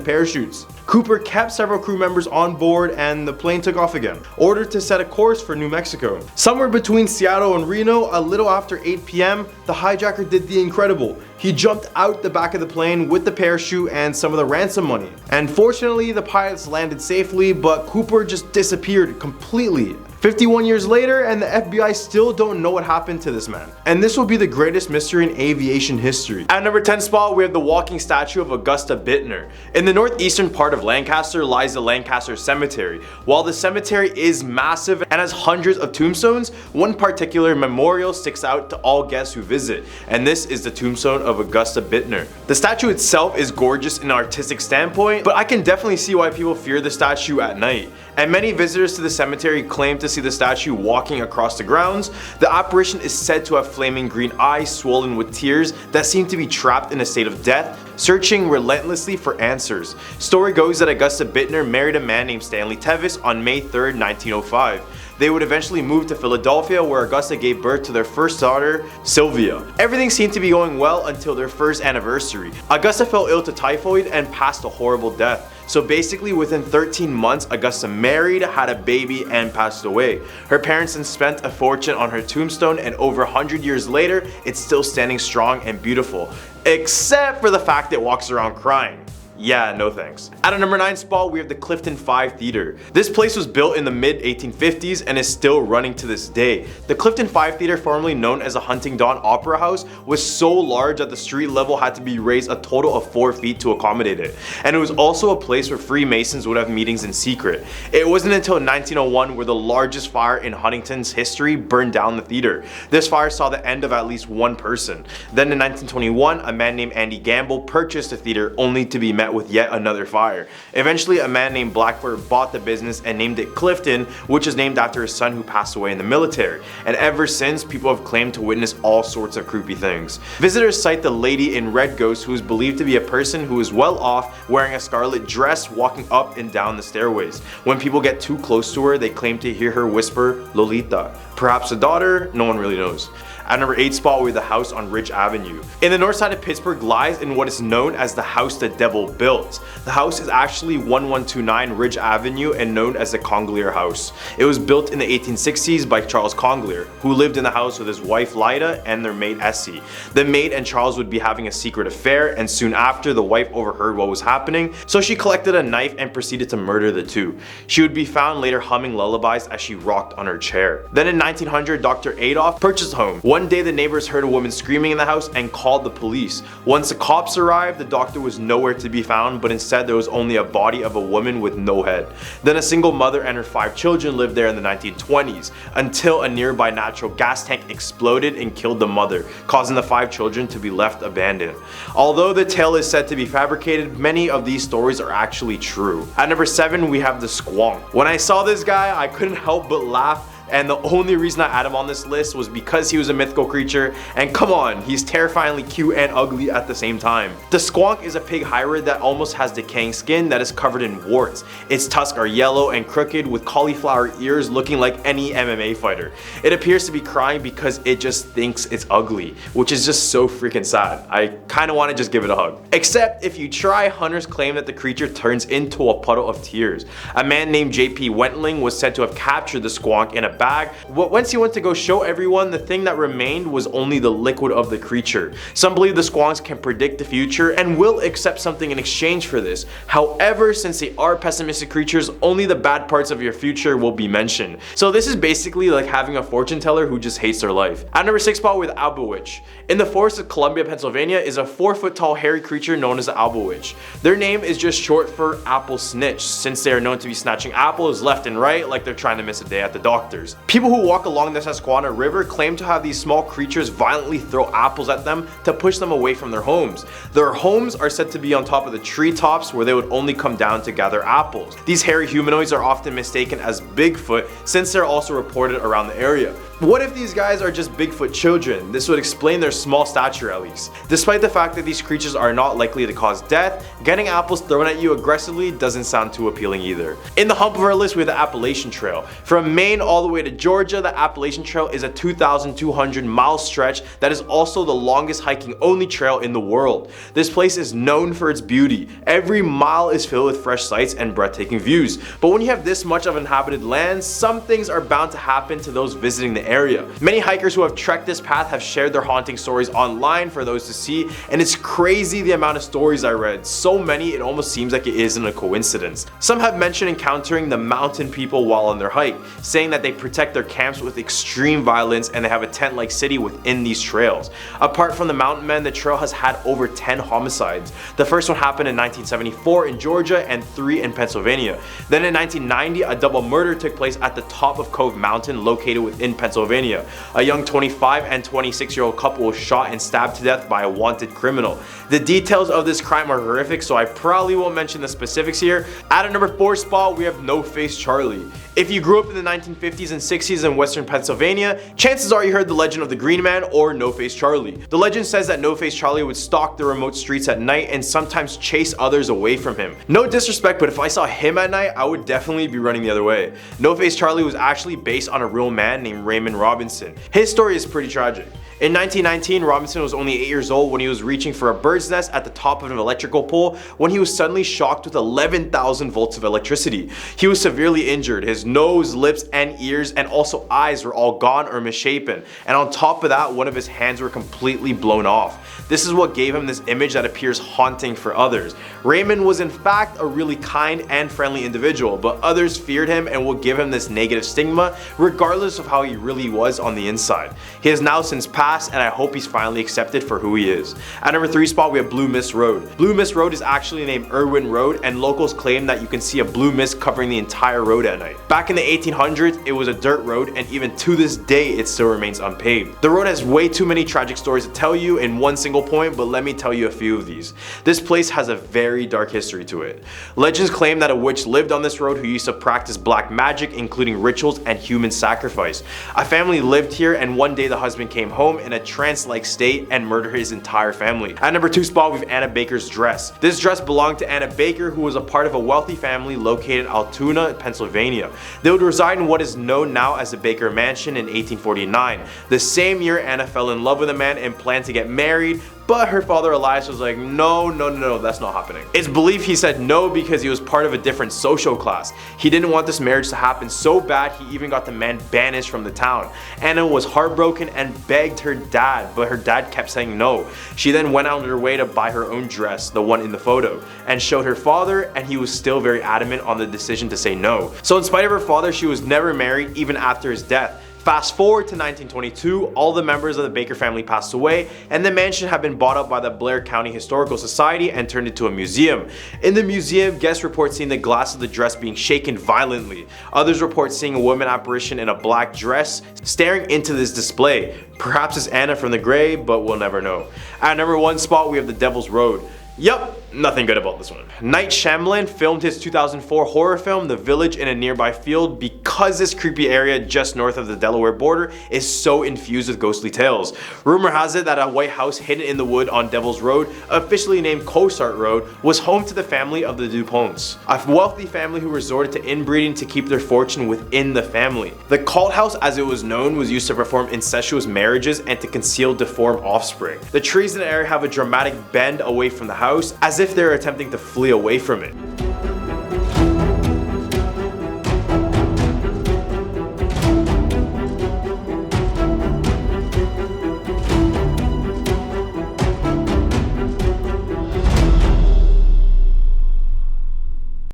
parachutes. Cooper kept several crew members on board and the plane took off again, ordered to set a course for New Mexico. Somewhere between Seattle and Reno, a little after 8 p.m., the hijacker did the incredible. He jumped out the back of the plane with the parachute and some of the ransom money. And fortunately, the pilots landed safely, but Cooper just disappeared completely. 51 years later, and the FBI still don't know what happened to this man. And this will be the greatest mystery in aviation history. At number 10 spot, we have the walking statue of Augusta Bittner. In the northeastern part of Lancaster lies the Lancaster Cemetery. While the cemetery is massive and has hundreds of tombstones, one particular memorial sticks out to all guests who visit, and this is the tombstone of Augusta Bittner. The statue itself is gorgeous in an artistic standpoint, but I can definitely see why people fear the statue at night. And many visitors to the cemetery claim to see the statue walking across the grounds. The apparition is said to have flaming green eyes swollen with tears that seem to be trapped in a state of death, searching relentlessly for answers. Story goes that Augusta Bittner married a man named Stanley Tevis on May 3rd, 1905. They would eventually move to Philadelphia, where Augusta gave birth to their first daughter, Sylvia. Everything seemed to be going well until their first anniversary. Augusta fell ill to typhoid and passed a horrible death. So basically within 13 months, Augusta married, had a baby, and passed away. Her parents then spent a fortune on her tombstone, and over 100 years later, it's still standing strong and beautiful. Except for the fact it walks around crying. Yeah, no thanks. At a number 9 spot, we have the Clifton 5 Theater. This place was built in the mid-1850s and is still running to this day. The Clifton 5 Theater, formerly known as a Hunting Dawn Opera House, was so large that the street level had to be raised a total of 4 feet to accommodate it. And it was also a place where Freemasons would have meetings in secret. It wasn't until 1901 where the largest fire in Huntington's history burned down the theater. This fire saw the end of at least one person. Then in 1921, a man named Andy Gamble purchased the theater only to be met with yet another fire. Eventually, a man named Blackford bought the business and named it Clifton, which is named after his son who passed away in the military. And ever since, people have claimed to witness all sorts of creepy things. Visitors cite the lady in red ghost, who is believed to be a person who is well off, wearing a scarlet dress, walking up and down the stairways. When people get too close to her, they claim to hear her whisper, Lolita. Perhaps a daughter? No one really knows. At number 8 spot, we have the house on Ridge Avenue. In the north side of Pittsburgh lies in what is known as the house the devil built. The house is actually 1129 Ridge Avenue and known as the Conglier House. It was built in the 1860s by Charles Conglier, who lived in the house with his wife Lida and their maid Essie. The maid and Charles would be having a secret affair, and soon after, the wife overheard what was happening, so she collected a knife and proceeded to murder the two. She would be found later humming lullabies as she rocked on her chair. Then in 1900, Dr. Adolf purchased a home. One day the neighbors heard a woman screaming in the house and called the police. Once the cops arrived, the doctor was nowhere to be found, but instead there was only a body of a woman with no head. Then a single mother and her 5 children lived there in the 1920s, until a nearby natural gas tank exploded and killed the mother, causing the 5 children to be left abandoned. Although the tale is said to be fabricated, many of these stories are actually true. At number 7, we have the squonk. When I saw this guy, I couldn't help but laugh. And the only reason I add him on this list was because he was a mythical creature, and come on, he's terrifyingly cute and ugly at the same time. The squonk is a pig hybrid that almost has decaying skin that is covered in warts. Its tusks are yellow and crooked with cauliflower ears, looking like any MMA fighter. It appears to be crying because it just thinks it's ugly, which is just so freaking sad. I kinda wanna just give it a hug. Except if you try, hunters claim that the creature turns into a puddle of tears. A man named J.P. Wentling was said to have captured the squonk in a bag. Once he went to go show everyone, the thing that remained was only the liquid of the creature. Some believe the squonks can predict the future and will accept something in exchange for this. However, since they are pessimistic creatures, only the bad parts of your future will be mentioned. So this is basically like having a fortune teller who just hates their life. At number 6 spot with Albawitch. In the forest of Columbia, Pennsylvania is a 4-foot tall hairy creature known as the Albawitch. Their name is just short for apple snitch, since they are known to be snatching apples left and right like they're trying to miss a day at the doctor's. People who walk along the Susquehanna River claim to have these small creatures violently throw apples at them to push them away from their homes. Their homes are said to be on top of the treetops where they would only come down to gather apples. These hairy humanoids are often mistaken as Bigfoot since they're also reported around the area. What if these guys are just Bigfoot children? This would explain their small stature at least. Despite the fact that these creatures are not likely to cause death, getting apples thrown at you aggressively doesn't sound too appealing either. In the hump of our list we have the Appalachian Trail. From Maine all the way to Georgia, the Appalachian Trail is a 2,200 mile stretch that is also the longest hiking only trail in the world. This place is known for its beauty. Every mile is filled with fresh sights and breathtaking views. But when you have this much of inhabited land, some things are bound to happen to those visiting the area. Many hikers who have trekked this path have shared their haunting stories online for those to see, and it's crazy the amount of stories I read. So many it almost seems like it isn't a coincidence. Some have mentioned encountering the mountain people while on their hike, saying that they protect their camps with extreme violence and they have a tent-like city within these trails. Apart from the mountain men, the trail has had over 10 homicides. The first one happened in 1974 in Georgia and 3 in Pennsylvania. Then in 1990, a double murder took place at the top of Cove Mountain located within Pennsylvania. A young 25 and 26-year-old couple was shot and stabbed to death by a wanted criminal. The details of this crime are horrific, so I probably won't mention the specifics here. At a number 4 spot, we have No Face Charlie. If you grew up in the 1950s and 60s in western Pennsylvania, chances are you heard the legend of the Green Man or No Face Charlie. The legend says that No Face Charlie would stalk the remote streets at night and sometimes chase others away from him. No disrespect, but if I saw him at night, I would definitely be running the other way. No Face Charlie was actually based on a real man named Raymond Robinson. His story is pretty tragic. In 1919, Robinson was only 8 years old when he was reaching for a bird's nest at the top of an electrical pole when he was suddenly shocked with 11,000 volts of electricity. He was severely injured. His nose, lips, and ears, and also eyes were all gone or misshapen. And on top of that, one of his hands were completely blown off. This is what gave him this image that appears haunting for others. Raymond was in fact a really kind and friendly individual, but others feared him and would give him this negative stigma regardless of how he really was on the inside. He has now since passed, and I hope he's finally accepted for who he is. At number 3 spot, we have Blue Mist Road. Blue Mist Road is actually named Irwin Road, and locals claim that you can see a blue mist covering the entire road at night. Back in the 1800s, it was a dirt road, and even to this day, it still remains unpaved. The road has way too many tragic stories to tell you in one single point, but let me tell you a few of these. This place has a very dark history to it. Legends claim that a witch lived on this road who used to practice black magic, including rituals and human sacrifice. A family lived here, and one day the husband came home in a trance-like state and murdered his entire family. At number 2 spot, we have Anna Baker's dress. This dress belonged to Anna Baker, who was a part of a wealthy family located in Altoona, Pennsylvania. They would reside in what is known now as the Baker Mansion in 1849. The same year, Anna fell in love with a man and planned to get married, but her father Elias was like, no, that's not happening. It's believed he said no because he was part of a different social class. He didn't want this marriage to happen so bad he even got the man banished from the town. Anna was heartbroken and begged her dad, but her dad kept saying no. She then went out of her way to buy her own dress, the one in the photo, and showed her father, and he was still very adamant on the decision to say no. So in spite of her father, she was never married even after his death. Fast forward to 1922, all the members of the Baker family passed away, and the mansion had been bought up by the Blair County Historical Society and turned into a museum. In the museum, guests report seeing the glass of the dress being shaken violently. Others report seeing a woman apparition in a black dress staring into this display. Perhaps it's Anna from the grave, but we'll never know. At number 1 spot, we have the Devil's Road. Yup, nothing good about this one. Night Shyamalan filmed his 2004 horror film The Village in a nearby field because this creepy area just north of the Delaware border is so infused with ghostly tales. Rumor has it that a white house hidden in the wood on Devil's Road, officially named Cosart Road, was home to the family of the DuPonts, a wealthy family who resorted to inbreeding to keep their fortune within the family. The cult house, as it was known, was used to perform incestuous marriages and to conceal deformed offspring. The trees in the area have a dramatic bend away from the house, as if they're attempting to flee away from it.